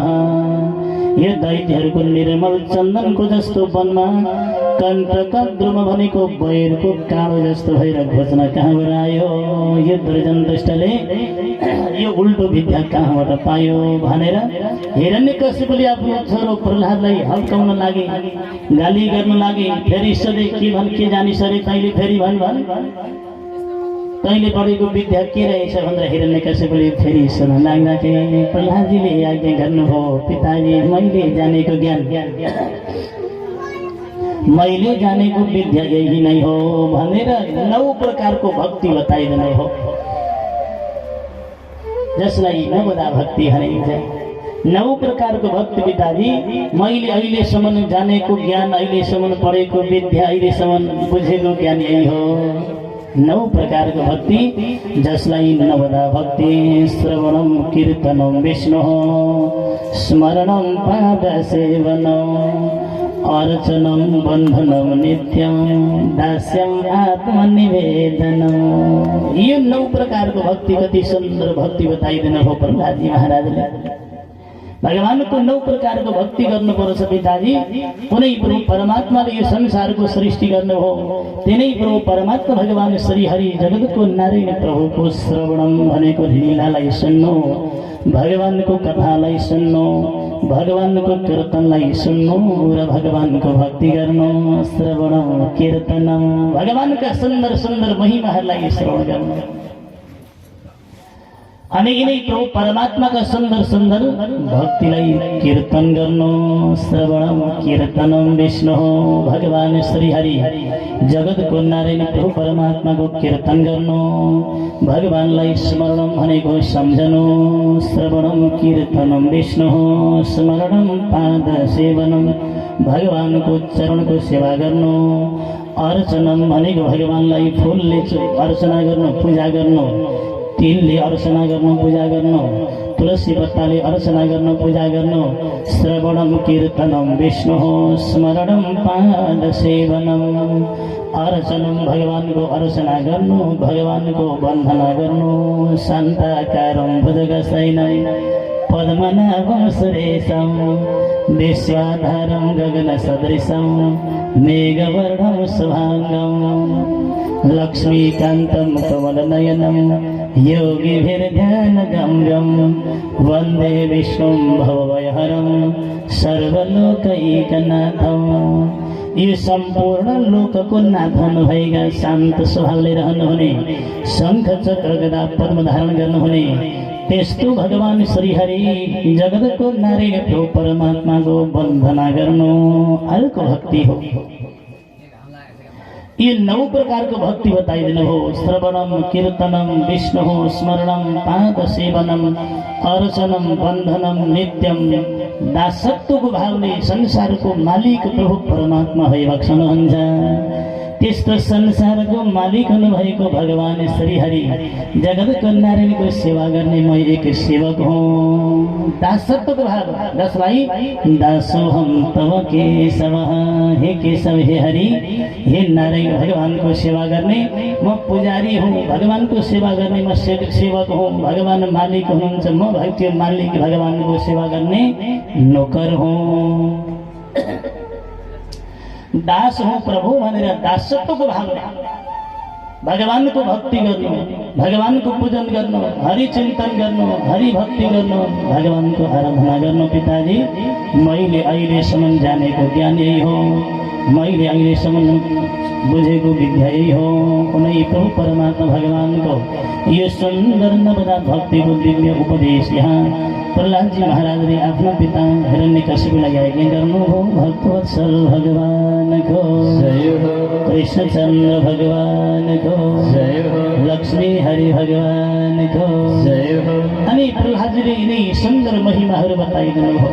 यो दैत्यहरूको निर्मल चन्दनको जस्तो वनमा कण्टक द्रुम भनेको बैरको काँडो जस्तो भएर घोच्न कहाँबाट आयो? यो दुर्जन दुष्टले यो उल्टो विद्या कहाँबाट पायो भनेर हिरण्यकशिपुले आफ्नो छोरो प्रह्लादलाई हल्काउन लागे, गाली गर्न लागे। फेरि सोधे, के जानिस् अरे तैँले? फेरि भन् तैँले पढेको विद्या के रहेछ भनेर हिरण्यकशिपुले फेरि सोध्न लाग्दाखेरि प्रह्लादजीले आज्ञा गर्नुभयो, पिताजी मैले जानेको ज्ञान, मैले जानेको विद्या यही नै हो भनेर 9 प्रकारको भक्ति बताइदिनु हो, जसलाई नवदा भक्ति भनिन्छ। 9 प्रकारको भक्ति पिताजी, मैले अहिलेसम्म जानेको ज्ञान, अहिलेसम्म पढेको विद्या, अहिलेसम्म बुझेको ज्ञान यही हो। नौ प्रकारको भक्ति जसलाई नवदा भक्ति श्रवणम कीर्तनम विष्णु स्मरणम पाद सेवनम अर्चनम बन्धनम नित्यम दास्यम आत्मनिवेदनम। यो 9 प्रकारको भक्ति कति सुन्दर भक्ति बताइदिनु भयो प्रहलादजी महाराजले। भगवानको 9 प्रकारको भक्ति गर्नुपर्छ पिताजी। कुनै प्रभु परमात्माले यो संसारको सृष्टि गर्नुभयो, तिनै प्रभु परमात्मा भगवान श्रीहरि जगतको नारायण प्रभुको श्रवणम भनेको लीलालाई सुन्नु, भगवानको कथालाई सुन्नु, भगवानको कीर्तनलाई सुन्नु र भगवानको भक्ति गर्नु। श्रवणम कीर्तनम भगवानका सुन्दर सुन्दर महिमाहरूलाई श्रवण गर्नु। अनि यिनै प्रभु परमात्माका सुन्दर सुन्दर भक्तिलाई कीर्तन गर्नु। श्रवणम कीर्तनम विष्णु भगवान श्रीहरि जगतको नारायण प्रभु परमात्माको कीर्तन गर्नु, भगवानलाई स्मरणम भनेको सम्झनु। श्रवणम कीर्तनम विष्णु स्मरणम पाद सेवनम भगवानको चरणको सेवा गर्नु। अर्चनम भनेको भगवानलाई फुलले अर्चना गर्नु, पूजा गर्नु। तिलले अर्चना गर्नु, पूजा गर्नु। तुलसी पत्ताले अर्चना गर्नु, पूजा गर्नु। श्रवणम कीर्तनम विष्णु स्मरणम पाद सेवनम अर्चनम भगवानको अर्चना गर्नु, भगवानको वन्दना गर्नु। शान्ताकारं भुजगशयनं पद्मनाभं सुरेशं विश्वाधारं गगनसदृशं मेघवर्णं शुभांगं लक्ष्मीकान्तं कमलनयनं योगिभिर्ध्यानगम्यं वन्दे विष्णुं भवभयहरं सर्वलोकैकनाथं। यो सम्पूर्ण लोकको नाथ हुनुभएका शान्त स्वभावले रहनुहुने, शङ्ख चक्र गदा पद्म धारण गर्नुहुने त्यस्तो भगवान श्रीहरि जगतको नारायण प्रभु परमात्माको वन्दना गर्नु अर्को भक्ति हो। ये 9 प्रकारको भक्ति बताइदिनु हो। श्रवणम कीर्तनम विष्णु स्मरणम पाद सेवनम अर्चनम बन्धनम नित्यम दासत्वको भावले संसारको मालिक प्रभु परमात्मा भइबक्सनुहुन्छ। त्यस्तो संसारको मालिक हुनुभएको भगवान श्रीहरि जगतको नारायणको सेवा गर्ने म एक सेवक हुँ। दासत्वको भाव जसलाई दासोहम तव केशव हे केशव हे हरि हे नारायण भगवानको सेवा गर्ने म पुजारी हुँ, भगवानको सेवा गर्ने म सेवक हुँ। भगवान मालिक हुनुहुन्छ, म भक्ति मालिक भगवानको सेवा गर्ने नोकर हुँ। दास हूँ प्रभु भनेर दासत्वको भावले भगवानको भक्ति गर्नु, भगवानको पूजन गर्नु, हरि चिन्तन गर्नु, हरि भक्ति गर्नु, भगवानको आराधना गर्नु। पिताजी मैले अहिलेसम्म जानेको ज्ञान यही हो, मैले अहिलेसम्म बुझेको विद्या यही हो। कुनै प्रभु परमात्मा भगवानको यो सुन्दर नवदा भक्तिको दिव्य उपदेश यहाँ प्रहलादजी महाराजले आफ्नो पिता हिरण्यकशिपुलाई आज्ञा गर्नुभयो। भक्तवत्सल भगवानको जय हो, कृष्णचन्द्र भगवानको जय हो, लक्ष्मी हरि भगवानको जय हो। अनि प्रहलादजीले यिनै सुन्दर महिमाहरू बताइदिनु भयो।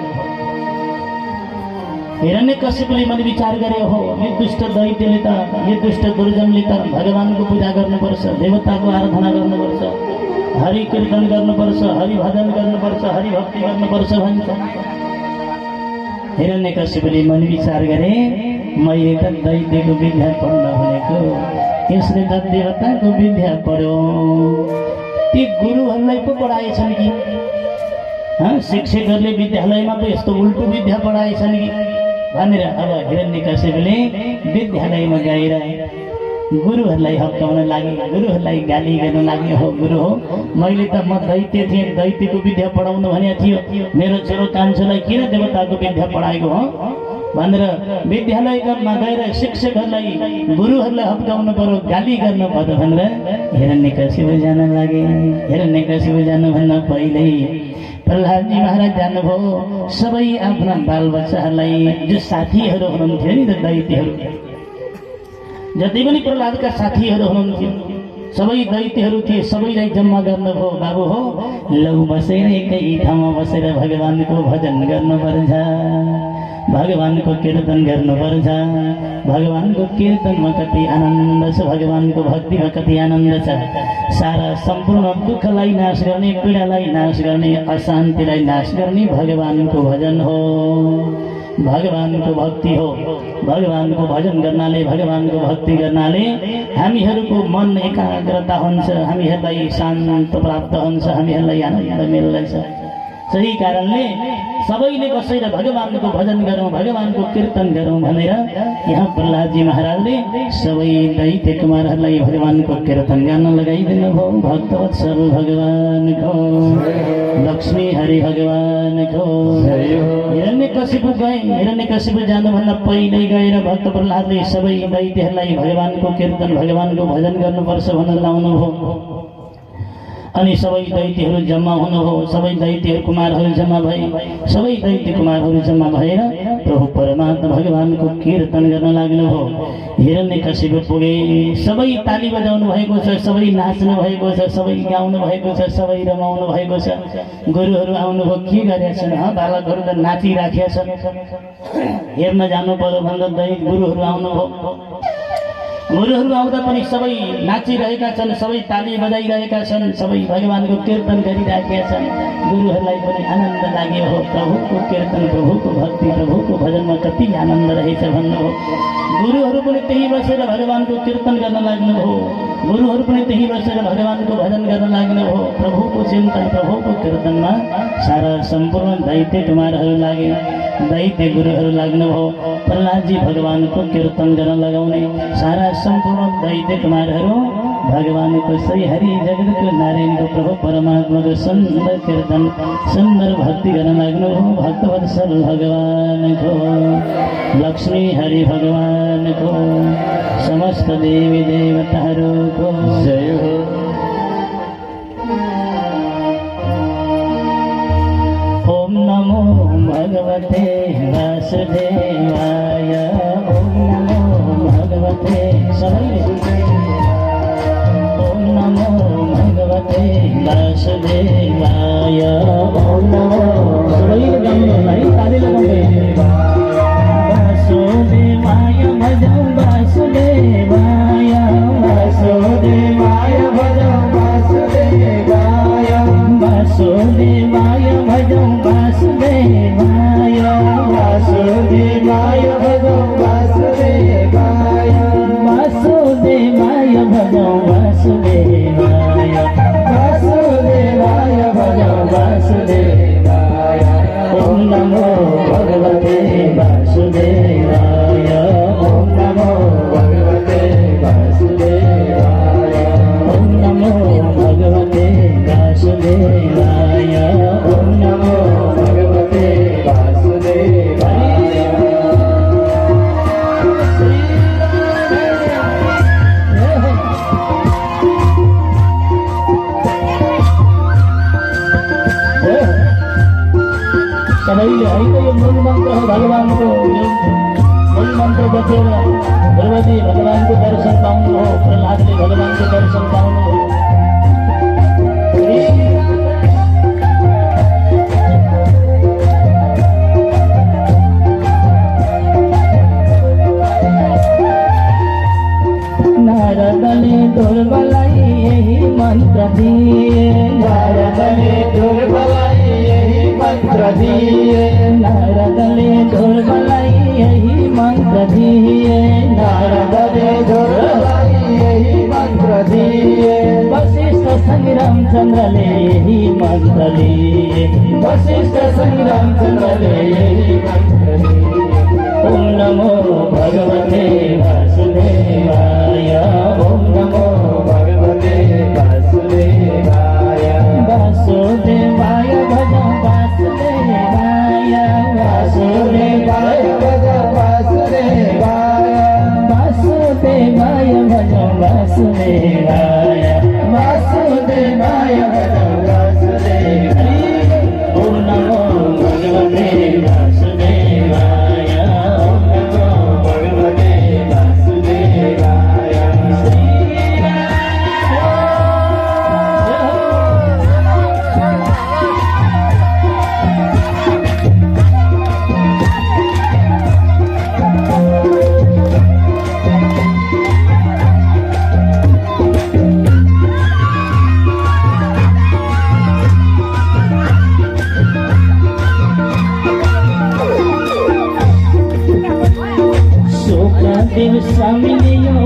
हिरण्यकशिपुले मैले विचार गरे हो, यो दुष्ट दैत्यले त, यो दुष्ट दुर्जनले त भगवानको पूजा गर्नुपर्छ, देवताको आराधना गर्नुपर्छ, हरि कीर्तन गर्नुपर्छ, हरि भजन गर्नुपर्छ, हरि भक्ति गर्नुपर्छ भन्छ। हिरण्यकशिपुले मन विचार गरे, मैले त दैत्यको विद्या पढ्न भनेको, यसले त देवताको विद्या पढ्यो। ती गुरुहरूलाई पो पढाएछन् कि शिक्षकहरूले विद्यालयमा पो यस्तो उल्टो विद्या पढाएछन् कि भनेर अब हिरण्यकशिपुले विद्यालयमा गएर गुरुहरूलाई हप्काउन लागे, गुरुहरूलाई गाली गर्न लागे। हो गुरु हो, मैले त म दैत्य थिएँ, दैत्यको विद्या पढाउनु भनेको थियो, मेरो छोरो कान्छोलाई किन देवताको विद्या पढाएको हो भनेर विद्यालयमा गएर शिक्षकहरूलाई गुरुहरूलाई हप्काउनु पर्यो, गाली गर्नु पर्यो भनेर हिरण्यकशिपु जान लागे। हिरण्यकशिपु जानुभन्दा पहिल्यै प्रहलादजी महाराज जानुभयो। सबै आफ्ना बालबच्चाहरूलाई, जो साथीहरू हुनुहुन्थ्यो नि त दैत्यहरू, जति पनि प्रहलादका साथीहरू हुनुहुन्थ्यो सबै दैत्यहरू थिए, सबैलाई जम्मा गर्नुभयो। बाबु हो, लौ बसेर एकै ठाउँमा बसेर भगवानको भजन गर्नुपर्छ। भगवानको कीर्तन गर्नुपर्छ। भगवानको कीर्तनमा कति आनन्द छ, भगवानको भक्तिमा कति आनन्द छ। सारा सम्पूर्ण दुःखलाई नाश गर्ने, पीडालाई नाश गर्ने, अशान्तिलाई नाश गर्ने भगवानको भजन हो, भगवानको भक्ति हो। भगवानको भजन गर्नाले, भगवानको भक्ति गर्नाले हामीहरूको मन एकाग्रता हुन्छ, हामीहरूलाई शान्त प्राप्त हुन्छ, हामीहरूलाई आनन्द मिल्दछ। सही कारणले सबैले बसेर भगवानको भजन गरौँ, भगवानको कीर्तन गरौँ भनेर यहाँ प्रहलादजी महाराजले सबै दैत्य कुमारहरूलाई भगवानको कीर्तन गर्न लगाइदिनु भयो। भक्तवत्सल भगवानको, लक्ष्मी हरि भगवानको। हिरण्यकशिपु गए, हिरण्यकशिपु जानुभन्दा पहिल्यै गएर भक्त प्रहलादले सबै दैत्यहरूलाई भगवानको कीर्तन, भगवानको भजन गर्नुपर्छ भनेर लाउनु भयो। अनि सबै दैत्यहरू जम्मा हुनुभयो, सबै दैत्य कुमारहरू जम्मा भए, सबै दैत्य कुमारहरू जम्मा भएर प्रभु परमात्मा भगवानको कीर्तन गर्न लाग्नुभयो। हिरण्यकशिपु पुगे, सबै ताली बजाउनु भएको छ, सबै नाच्नु भएको छ, सबै गाउनु भएको छ, सबै रमाउनु भएको छ। गुरुहरू आउनुभयो, के गरेका छन्? बालकहरू त नाचिराखेका छन्, हेर्न जानु पर्यो भन्दा गुरुहरू आउनुभयो। गुरुहरू आउँदा पनि सबै नाचिरहेका छन्, सबै ताली बजाइरहेका छन्, सबै भगवानको कीर्तन गरिरहेका छन्। गुरुहरूलाई पनि आनन्द लाग्यो हो, प्रभुको कीर्तन, प्रभुको भक्ति, प्रभुको भजनमा कति आनन्द रहेछ भन्नुभयो। गुरुहरू पनि त्यही बसेर भगवानको कीर्तन गर्न लाग्नुभयो, गुरुहरू पनि त्यही बसेर भगवानको भजन गर्न लाग्नुभयो। प्रभुको चिन्तन, प्रभुको कीर्तनमा सारा सम्पूर्ण दैत्य कुमारहरू लागे, दैत्य गुरुहरू लाग्नुभयो। प्रहलादजी भगवानको कीर्तन गर्न लगाउने, सारा सम्पूर्ण दैत्य कुमारहरू भगवानको श्री हरि जगतको नारायणको प्रभु परमात्माको सुन्दर कीर्तन, सुन्दर भक्ति गर्न लाग्नुभयो। भक्तवत्सल भगवानको, लक्ष्मी हरि भगवानको, समस्त देवी देवताहरूको जय हो। ओम नमो भगवते वासुदेवाय, ओम नमो भगवते, सबैले ओम नमो भगवते वासुदेवाय, ओम नमो, सबैले गाउनुलाई ताली लगाउँदै वासुदेवाय भजौ वासुदेवाय, वासुदेवाय भजौ वासुदेवाय, वासुदेवाय भजौ वासुदेवाय, वासुदेवाय भजौ वासुदेवाय, वासुदेवाय भजौ वासुदेवाय, वासुदेवाय भजौ वासुदेवाय। ओम नमो भगवते वासुदेवाय, ओम नमो भगवते वासुदेवाय, ओम नमो भगवते वासुदेवाय, ओम नमो भगवते वासुदेवाय। सबैले होइन, यो मूल मन्त्र हो भगवानको, मूल मन्त्र बसेर भगवती भगवानको दर्शन पाउनु हो। प्रहलादले भगवानको दर्शन पाउनु हो। नारदले दुर्बलाई यही मन्त्र दिए, नारदले दुर्बलाई यही मन्त्र दिए, नारदले दुर्बलाई यही मन्त्र दिए, नारदले दुर्बलाई यही मन्त्र दिए। वशिष्ठ संग्राम चन्द्रले यही मन्त्र लिए, वशिष्ठ संग्राम चन्द्रले यही मन्त्र लिए। ओम नमो भगवते वासुदेवाय, ओम नमो भगवते वासुदेवाय, वासुदेवाय भजौ वासुदेवाय, वासुदेवाय भजौ वासुदेवाय, वासुदेवाय भजौ वासुदेवाय, वासुदेवाय भजौ वासुदेवाय। ओम नमो भगवते वासुदेवाय, ओम नमो भगवते वासुदेवाय। श्री राम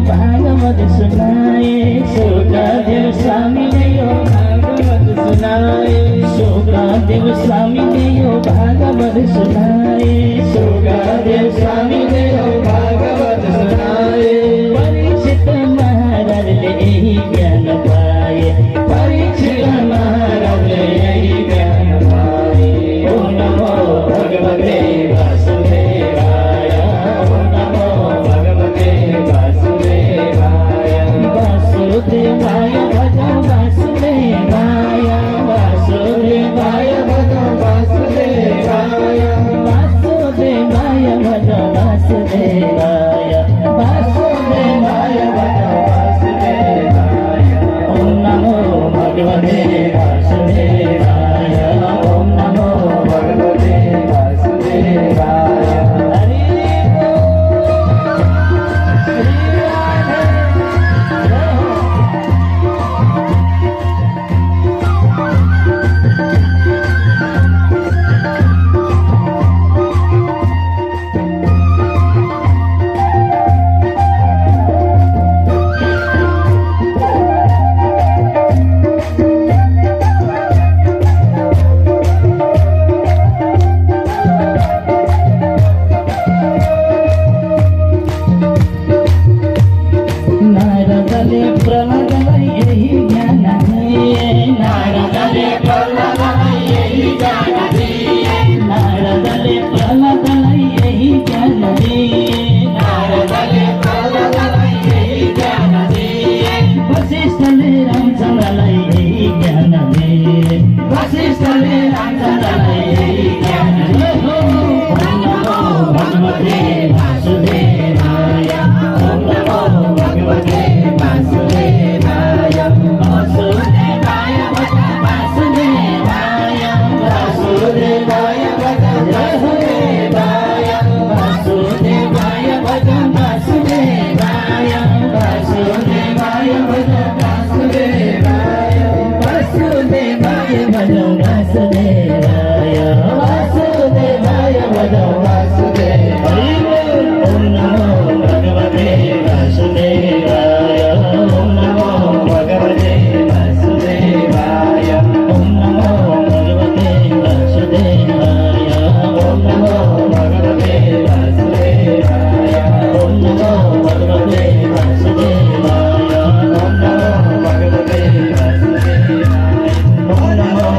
भागवत सुनाए सुखदेव स्वामी ने यो भागवत सुनाए सुखदेव स्वामी ने यो भागवत सुनाए सुखदेव स्वामी ने यो भागवत सुनाए परीक्षित महाराज ले यही ज्ञान पाए परीक्षित महाराज ले यही ज्ञान पाए ओम नमो भगवते वासुदेवाय ओम नमो भगवते वासुदेवाय वासुदेवाय भजो वासुदेवाय वासुदेवाय भजो वासुदेवाय वासुदेवाय भजो वासुदेवाय वासुदेवाय भजो वासुदेवाय ओम नमो भगवते वासुदेवाय ओम नमो भगवते वासुदेवाय हरि नारदले प्रहलादलाई यही ज्ञान दिए नारदले प्रहलादलाई यही ज्ञान दिए नारदले प्रहलादलाई यही ज्ञान दिए नारदले प्रहलादलाई यही ज्ञान दिए वशिष्ठले रामचन्द्रलाई यही ज्ञान दिए वशिष्ठले रामचन्द्रलाई यही ज्ञान दिए ओम नमो भगवते वासुदेवाय ओम नमो भगवते वासुदेवाय वासुदेवाय वासुदेवाय वासुदेवाय वासुदेवाय वासुदेवाय वासुदेवाय वासुदेवाय वासुदेवाय वासुदेवाय वासुदेवाय वासुदेवाय वासुदेवाय ओम नमो भगवते वासुदेवाय ओम नमो भगवते वासुदेवाय ओम नमो भगवते वासुदेवाय ओम नमो भगवते वासुदेवाय ओम नमो भगवते वासुदेवाय ओम नमो भगवते वासुदेवाय ओम नमो भगवते वासुदेवाय ओम नमो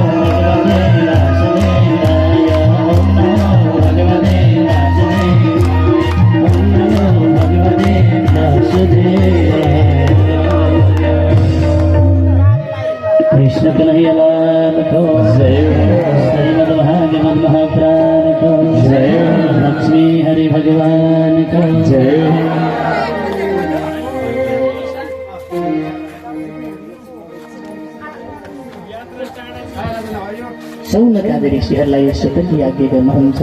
भगवते वासुदेवाय ओम नमो भगवते वासुदेवाय कृष्ण कन्हैया लाल को जय श्रीमद् भागवत महापुराण को जय लक्ष्मी हरि भगवान को जय सौनकादि ऋषिहरूलाई स्वतन्त्र आज्ञा गर्नुहुन्छ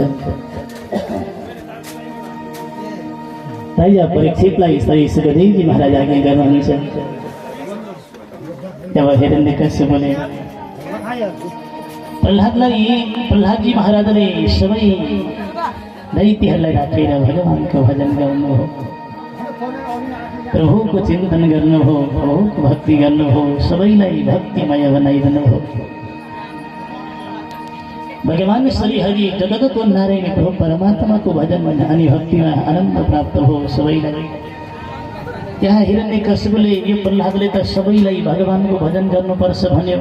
राजा परीक्षितलाई श्री सुखदेवजी महाराज आज्ञा गर्नुहुन्छ जब हिरण्यकश्यपले प्रहलादजी महाराजले सबै दैत्यहरूलाई राखेर भगवानको भजन गर्नुभयो प्रभुको चिन्तन गर्नुभयो प्रभुको भक्ति गर्नुभयो सबैलाई भक्तिमय बनाइदिनुभयो भगवान श्रीहरि जगतको नारायण प्रभु परमात्माको भजनमा अनि भक्तिमा आनन्द प्राप्त हो सबैलाई यहाँ हिरण्यकश्यपले यो प्रहलादले त सबैलाई भगवानको भजन गर्नुपर्छ भन्यो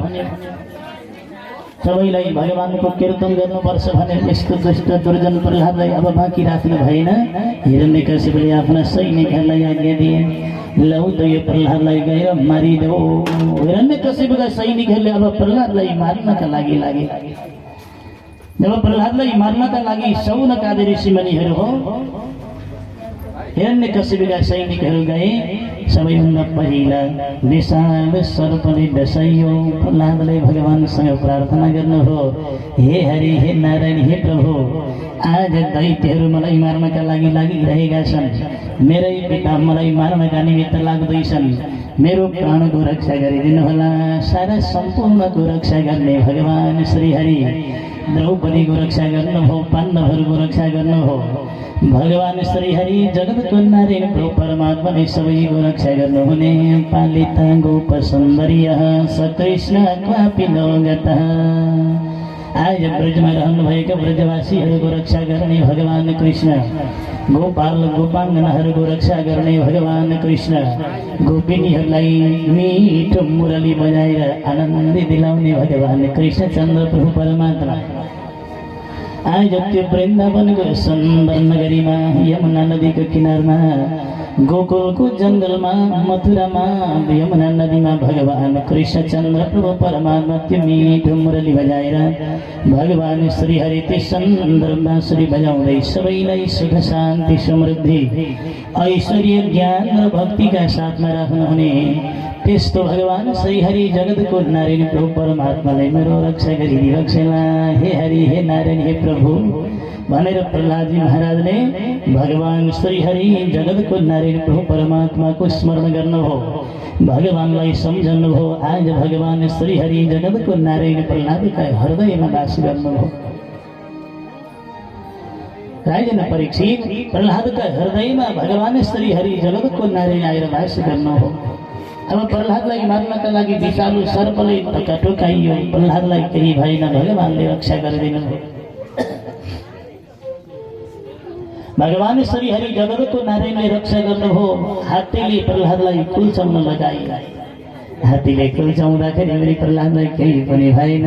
सबैलाई भगवानको कीर्तन गर्नुपर्छ भने यस्तो दुष्ट दुर्जन प्रहलादलाई अब बाँकी राख्नु भएन हिरण्यकश्यपले आफ्ना सैनिकहरूलाई आज्ञा दिए लौ त यो प्रहलादलाई गएर मारिदेऊ हिरण्यकश्यपका सैनिकहरूले अब प्रहलादलाई मार्नका लागि लागे जब प्रहलादलाई मार्नका लागि सौनकादि ऋषिमुनिहरू हो हिरण्यकश्यपका सैनिकहरू गए सबैभन्दा पहिला विशाल सर्पले डसाइयो प्रहलादले भगवानसँग प्रार्थना गर्नुभयो हे हरि हे नारायण हे प्रभु आज दैत्यहरू मलाई मार्नका लागि लागिरहेका छन् मेरै पिता मलाई मार्नका निमित्त लाग्दैछन् मेरो प्राणको रक्षा गरिदिनुहोला सारा सम्पूर्णको रक्षा गर्ने भगवान श्री हरि द्रौपदीको रक्षा गर्नुभयो, पाण्डवहरूको रक्षा गर्नुभयो। भगवान श्रीहरि जगतको नारायण प्रभु परमात्मा नै सबैको रक्षा गर्नुहुने। पालित गोप सौन्दर्य सकृष्ण क्वापि नगतः। आज ब्रजमा रहनुभएका ब्रजवासीहरूको रक्षा गर्ने भगवान कृष्ण, गोपाल गोपाङ्गनाहरूको रक्षा गर्ने भगवान कृष्ण, गोपिनीहरूलाई मिठो मुरली बजाएर आनन्द दिलाउने भगवान कृष्णचन्द्र प्रभु परमात्मा आज त्यो वृन्दावनको सुन्दर नगरीमा यमुना नदीको किनारमा गोकुलको जङ्गलमा मथुरामा यमुना नदीमा भगवान कृष्णचन्द्र प्रभु परमात्मा त्यो मिठो मुरली बजाएर भगवान श्रीहरि त्यो सुन्दर बाँसुरी बजाउँदै सबैलाई सुख शान्ति समृद्धि ऐश्वर्य ज्ञान र भक्तिका साथमा राख्नुहुने त्यस्तो भगवान श्रीहरि जगतको नारायण प्रभु परमात्मालाई मेरो रक्षा गरिदिनुहोला। हे हरि, हे नारायण, हे प्रभु भनेर प्रहलादजी महाराजले भगवान श्रीहरि जगतको नारायण प्रभु परमात्माको स्मरण गर्नुभयो, भगवानलाई सम्झनुभयो। आज भगवान श्रीहरि जगतको नारायण प्रहलादका हृदयमा वास गर्नुभयो। राजन परीक्षित प्रहलादका हृदयमा भगवान श्रीहरि जगतको नारायण आएर वास गर्नुभयो। अब प्रहलादलाई मार्नका लागि विषालु सर्पले धक्का ठोकाइयो, प्रहलादलाई केही भएन, भगवानले रक्षा गरिदिनुभयो। भगवान श्रीहरि जगतको नारायणले रक्षा गर्नुभयो। हात्तीले प्रहलादलाई कुल्चाउन लगाए, हात्तीले कुल्चाउँदाखेरि पनि प्रहलादलाई केही पनि भएन।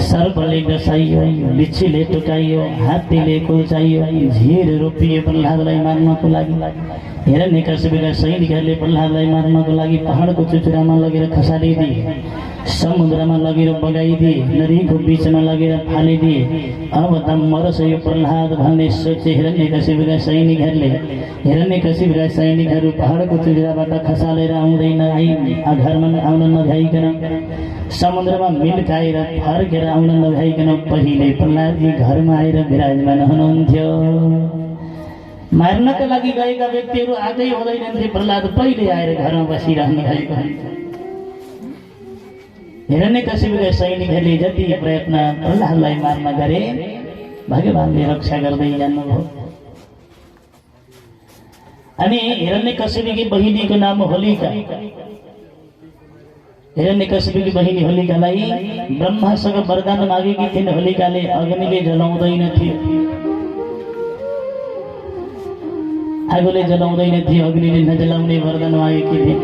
सर्पले डसाइयो, बिच्छीले टोकाइयो, हात्तीले कुल्चाइयो, झिर रोपियो प्रहलादलाई मार्नको लागि। हिरण्यकशिपुका सैनिकहरूले प्रहलादलाई मार्नको लागि पहाडको चुचुरामा लगेर खसालिदिए, समुद्रमा लगेर बगाइदिए, नदीको बिचमा लगेर फालिदिए। अब त मरोस् यो प्रहलाद भन्ने सोचे हिरण्यकशिपुका सैनिकहरूले। हिरण्यकशिपुका सैनिकहरू पहाडको चुचुराबाट खसालेर आउँदैन, घरमा आउन नभ्याइकन समुद्रमा मिल्काएर फर्केर आउन नभ्याइकन पहिले प्रहलादजी घरमा आएर विराजमान हुनुहुन्थ्यो। मार्नका लागि गएका व्यक्तिहरू आजै हुँदैनथे, प्रहलाद पहिले आएर घरमा बसिरहनु भएको हुन्छ। हिरण्यकशिपुका सैनिकहरूले जति प्रयत्न प्रहलादलाई मार्न गरे, भगवानले रक्षा गर्दै जानुभयो। अनि हिरण्यकशिपुकी बहिनीको नाम होलिका। हिरण्यकशिपुकी बहिनी होलिकालाई ब्रह्मासँग वरदान मागेकी थिइन्। होलिकाले अग्निले जलाउँदैन थियो, आगोले जलाउँदैन थियो, अग्निले नजलाउने वरदान मागेकी थिइन्।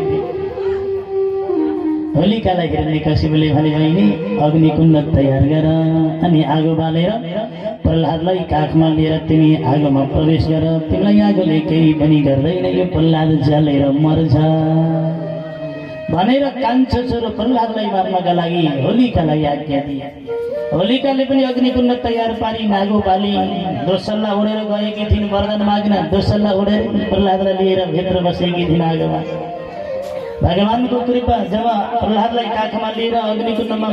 होलिकालाई हिरण्यकशिपुले भने, बहिनी अग्निकुण्ड तयार गर अनि आगो बालेर प्रहलादलाई काखमा लिएर तिमी आगोमा प्रवेश गर, तिमीलाई आगोले केही पनि गर्दैन, यो प्रहलाद जलेर मर्छ भनेर कान्छो छोरो प्रहलादलाई मार्नका लागि होलिकालाई आज्ञा दिए। होलिकाले पनि अग्निकुण्ड तयार पारी नागो बाली दोसल्ला उडेर गएकी थिइन् वरदान माग्न। दोसल्ला उडेर प्रहलादलाई लिएर भित्र बसेकी थिइन् आगोमा। भगवानको कृपा, जब प्रहलादलाई काखमा लिएर अग्निकुण्डमा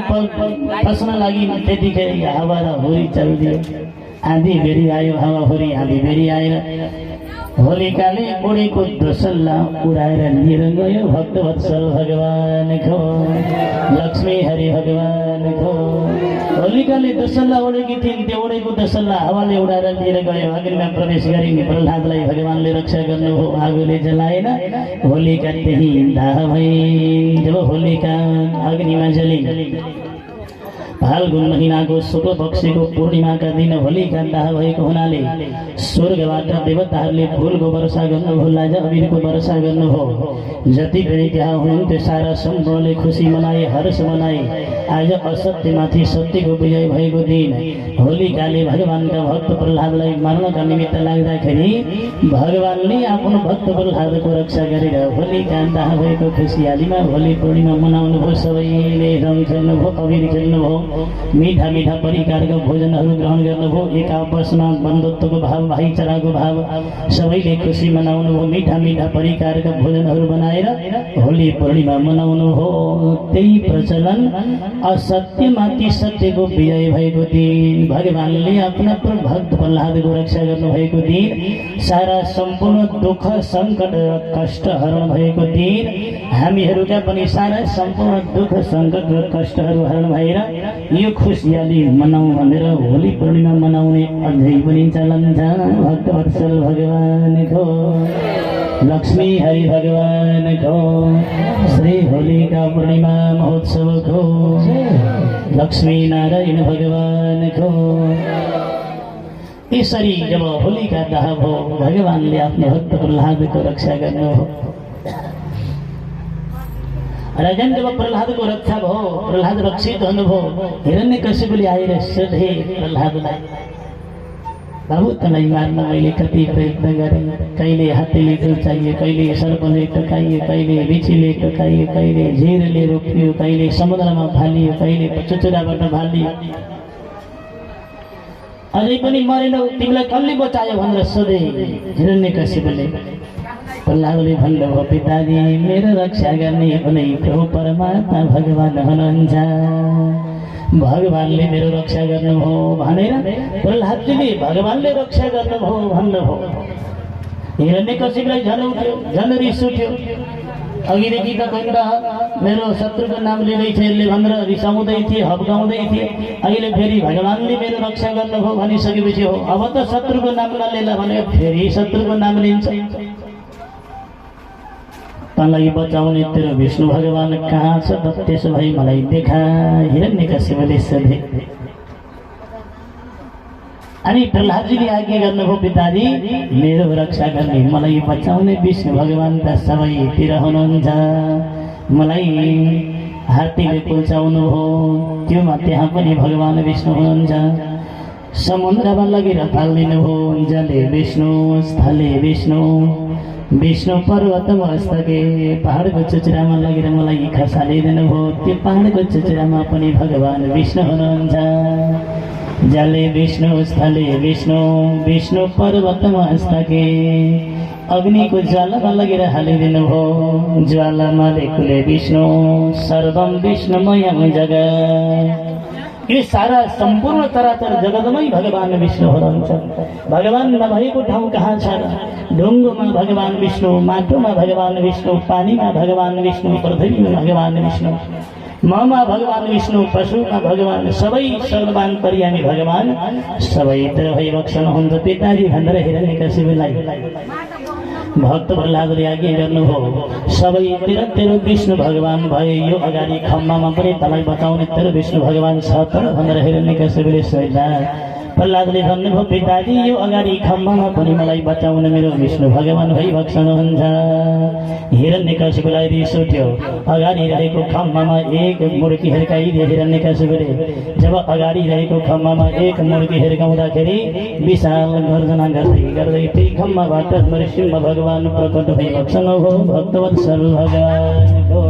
पस्न लागि त्यतिखेर हावा र हुरी चलिदियो। आँधी बेरी आयो, हावा हुरी आँधी बेरी आएर होलिकाले उडेको दोसल्ला उडाएर लिएर गयो भक्तवत्सल भगवानको, लक्ष्मी हरि भगवानको। होलिकाले दोसल्ला उडेकी थिइन्, त्यो उडेको दोसल्ला हावाले उडाएर लिएर गयो, अग्निमा प्रवेश गरिन्। प्रहलादलाई भगवानले रक्षा गर्नुभयो, आगोले जलाएन। होलिका त्यही दाह भइन्। जब होलिका अग्निमा जलिन्, फाल्गुन महिनाको शुक्ल पक्षको पूर्णिमाका दिन होलिका दाह भएको हुनाले स्वर्गबाट देवताहरूले फुलको वर्षा गर्नुभयो, लाज अबिरको वर्षा गर्नुभयो। जति पनि त्यहाँ हुनुहुन्थ्यो सारा सम्पूर्णले खुसी मनाए, हर्ष मनाए। आज असत्यमाथि सत्यको विजय भएको दिन होलिकाले भगवानका भक्त प्रहलादलाई मार्नका निमित्त लाग्दाखेरि भगवानले आफ्नो भक्त प्रहलादको रक्षा गरेर होलिका दाह भएको खुसियालीमा होली पूर्णिमा मनाउनु भयो। सबैले रङ खेल्नुभयो, अबिर खेल्नुभयो, मीठा मीठा परिकारका भोजनहरू ग्रहण गर्नुभयो। एक आपसमा बन्धुत्वको भाव, भाइचाराको भाव सबैले खुसी मनाउनु हो। मीठा मीठा परिकारका भोजनहरू बनाएर होली पूर्णिमा मनाउनु हो। त्यही प्रचलन असत्यमाथि सत्यको विजय भएको दिन, भगवानले आफ्ना भक्त प्रहलादको रक्षा गर्नुभएको दिन, सारा सम्पूर्ण दुःख सङ्कट र कष्ट हरण भएको दिन, हामीहरूका पनि सारा सम्पूर्ण दुःख सङ्कट र कष्टहरू हरण भएर यो खुसियाली मनाउँ भनेर होली पूर्णिमा मनाउने अझै पनि चलन छ। भक्तवत्सल भगवानको लक्ष्मी हरि भगवानको श्री होलिका पूर्णिमा महोत्सवको लक्ष्मी नारायण भगवानको। यसरी जब होलिका दाह भयो भगवानले आफ्नो भक्त प्रह्लादको रक्षा गर्नुभयो। राजन जब प्रह्लादको रक्षा भयो प्रह्लाद रक्षित हुनुभयो। हिरण्यकशिपुले आएर सोधे प्रह्लादलाई, बाबु तँलाई मार्न मैले कति प्रयत्न गरेँ, कहिले हात्तीले चुचाइयो, कहिले सर्पले टोकाइयो, कहिले बिछीले टोकाइयो, कहिले झिरले रोकियो, कहिले समुद्रमा फालियो, कहिले चुचुराबाट फालियो, अझै पनि मरेनौ, तिमीलाई कसले बचायो भनेर सोधे हिरण्यकशिपुले। प्रह्लादले भन्नुभयो, पिताजी मेरो रक्षा गर्ने कुनै प्रभु परमात्मा भगवान हुनुहुन्छ, भगवानले मेरो रक्षा गर्नुभयो भनेर प्रह्लादजीले भगवानले रक्षा गर्नुभयो भन्नुभयो। हिरण्यकशिपुलाई झन उठ्यो, झन रिस उठ्यो। अघिदेखि त गएर मेरो शत्रुको नाम लिँदै थिए यसले भनेर रिसाउँदै थिए, हप्काउँदै थिए। अहिले फेरि भगवानले मेरो रक्षा गर्नुभयो भनिसकेपछि हो अब त शत्रुको नाम नलिएला भने फेरि शत्रुको नाम लिन्छ। तँलाई बचाउने तेरो विष्णु भगवान कहाँ छ त? त्यसो भए मलाई देखा, हिरण्यकशिपुले सोधे। अनि प्रह्लादजीले आज्ञा गर्नुभयो, पिताजी मेरो रक्षा गर्ने मलाई बचाउने विष्णु भगवान त सबैतिर हुनुहुन्छ, मलाई हात्तीले कुल्चाउनु हो त्योमा त्यहाँ पनि भगवान विष्णु हुनुहुन्छ, समुद्रमा लगेर फालिदिनु हो जले विष्णु स्थले विष्णु, विष्णु पर्वत मस्तके पहाडको चुचुरामा लगेर मलाई खसालिदिनु हो त्यो पहाडको चुचुरामा पनि भगवान विष्णु हुनुहुन्छ, जले विष्णु स्थले विष्णु, विष्णु पर्वत मस्तके अग्निको ज्वालामा लगेर हालिदिनु हो ज्वालामा लेखुले विष्णु, सर्वम विष्णुमयं जगत्। यो सारा सम्पूर्ण चराचर जगतमै भगवान विष्णु हुनुहुन्छ। भगवान नभएको ठाउँ कहाँ छ? ढुङ्गोमा भगवान विष्णु, माटोमा भगवान विष्णु, पानीमा भगवान विष्णु, पृथ्वीमा भगवान विष्णु, ममा भगवान विष्णु, पशुमा भगवान, सबै सर्वमान पर्यामी भगवान सबैतिर भइबक्सन हुन्छ। पिताजी भनेर हिरण्यकशिपुलाई भक्त प्रह्लादले आज्ञा गर्नुभयो, सबैतिर तेरो विष्णु भगवान भए यो अगाडि खम्बामा पनि तँलाई बचाउने तेरो विष्णु भगवान छ त भनेर हिरण्यकशिपुले सोध्दा प्रह्लादले भन्नुभयो, पिताजी यो अगाडि खम्बामा पनि मलाई बचाउने मेरो विष्णु भगवान भइबक्सन हुन्छ। हिरण्यकशिपुलाई रिस उठ्यो। अगाडि रहेको खम्बामा एक मुर्की हिर्काइदिए हिरण्यकशिपुले। जब अगाडि रहेको खम्बामा एक मुर्की हिर्काउँदाखेरि विशाल गर्जना गर्दै गर्दै त्यही खम्बाबाट नरसिंह भगवान प्रकट भइबक्सन हो। भक्तवत्सल भगवानको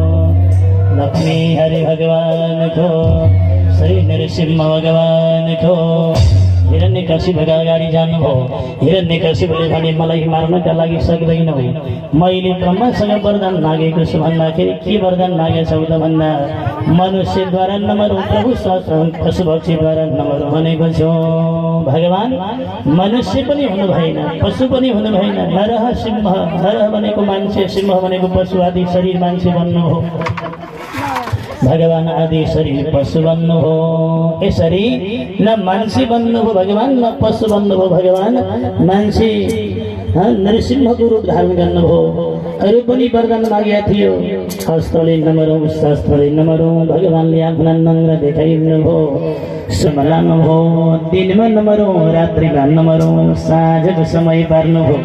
लक्ष्मी हरि भगवानको श्री नरसिंह भगवानको हिरण्यकशिपुका अगाडि जानुभयो। हिरण्यकशिपुले भने मलाई मार्नका लागि सक्दैनौ, मैले ब्रह्मासँग वरदान मागेको छु भन्दाखेरि के वरदान मागेछौ त भन्दा मनुष्यद्वारा नमरौँ, प्रभु पशुपक्षीद्वारा नमरौँ भनेको छु। भगवान मनुष्य पनि हुनु भएन, पशु पनि हुनु भएन, नरह सिंह, नरह भनेको मान्छे, सिंह भनेको पशु आदि शरीर मान्छे बन्नु हो, भगवान आदि शरीर पशु बन्नु हो। यसरी न मान्छे बन्नु हो भगवान, न पशु बन्नु हो भगवान, मान्छे नरसिंहको रूप धारण गर्नुभयो। अरू पनि वरदान मागेका थियो, अस्त्रले नमरौँ, शस्त्रले नमरौँ, भगवानले आफ्ना नङ्ग्रा देखाइदिनुभयो। लानुभयो, दिनमा नमरौँ, रात्रिमा नमरौँ, साँझको समय पार्नुभयो।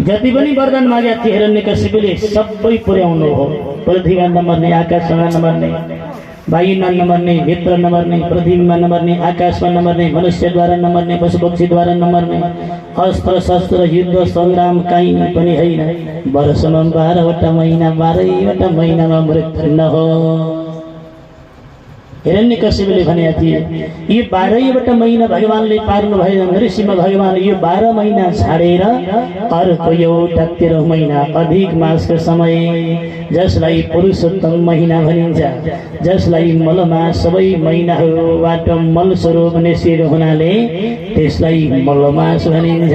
जति पनि वरदान मागेका थिए हिरण्यकशिपुले सबै पुर्याउनु हो। पृथ्वीमा नमर्ने, आकाशमा नमर्ने, वायुमा नमर्ने, भित्र नमर्ने, पृथ्वीमा नमर्ने, आकाशमा नमर्ने, मनुष्यद्वारा नमर्ने, पशुपक्षीद्वारा नमर्ने, अस्त्र शस्त्र युद्ध सङ्ग्राम कहीँ पनि होइन। वर्षमा 12वटा महिना, 12वटा महिनामा मृत्यु नहो। हिरण्यकशिपुले भनेका थिए यो 12वटा महिना भगवानले पार्नु भएन। नरसिंह भगवान यो 12 महिना छाडेर अर्को एउटा 13 महिना अधिक मासको समय, जसलाई पुरुषोत्तम महिना भनिन्छ, जसलाई मलमा सबै महिनाहरूबाट मल स्वरूप निस्किएको हुनाले त्यसलाई मलमास भनिन्छ।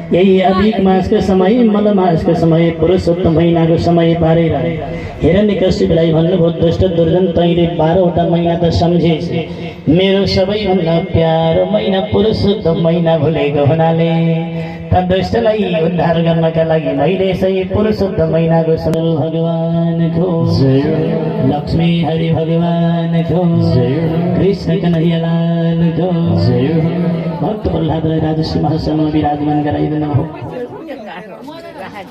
यही अधिक मासको समय, मलमासको समय, पुरुषोत्तम महिनाको समय पारेर हिरण्यकशिपुलाई भन्नुभयो, दुष्ट दुर्जन तैँले 12वटा त महिना त सम्झे मेरो सबैभन्दा प्यारो महिना पुरुषोत्तम महिना भुलेको हुनाले त दुष्टलाई उद्धार गर्नका लागि मैले सही पुरुषोत्तम महिनाको सुनल भगवानको लक्ष्मी हरि भगवानको कृष्ण कन्हैयालालको भक्त प्रहलादलाई राजश्री महासनमा विराजमान गराइदिनु हो।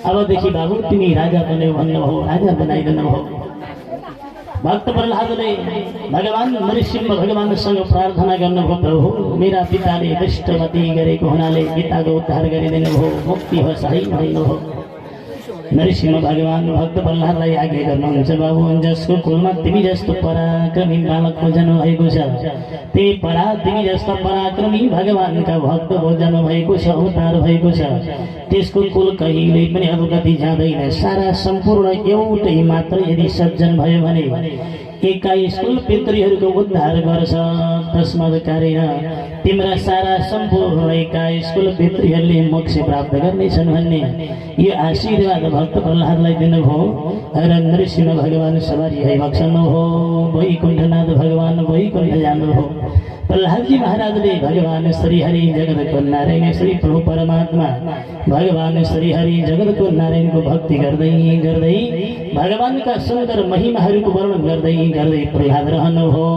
अबदेखि बाबु तिमी राजा बन्यौ भन्नुभयो, राजा बनाइदिनुभयो। भक्त प्रहलादले भगवान नरसिंह भगवानसँग प्रार्थना गर्नुभयो, प्रभु मेरा पिताले दुष्टमती गरेको हुनाले पिताको उद्धार गरिदिनु भयो, मुक्ति होस् है भन्नुभयो। नरसिंह भगवान भक्त प्रहलादलाई आज्ञा गर्नुहुन्छ, बाबु जसको कुलमा तिमी जस्तो पराक्रमी बालकको जन्म भएको छ, तिमी जस्तो पराक्रमी भगवानका भक्तको जन्म भएको छ, अवतार भएको छ, त्यसको कुल कहिले पनि अवगति जाँदैन। सारा सम्पूर्ण एउटै मात्र यदि सज्जन भयो भने 21 कुल पितृहरूको उद्धार गर्छ। तस्मात् कारण तिम्रा सारा सम्पूर्ण 21 कुल पितृहरूले मोक्ष प्राप्त गर्नेछन् भन्ने यो आशीर्वाद भक्त प्रहलादलाई दिनुभयो। र नरसिंह भगवान सवारी है बक्सनु हो, वैकुण्ठनाथ भगवान वैकुण्ठ जानुभयो। प्रहलादजी महाराजले भगवान श्रीहरि जगतको नारायण श्री प्रभु परमात्मा भगवान श्रीहरि जगतको नारायणको भक्ति गर्दै गर्दै भगवानका सुन्दर महिमाहरूको वर्णन गर्दै गर्दै प्रहलाद रहनुभयो।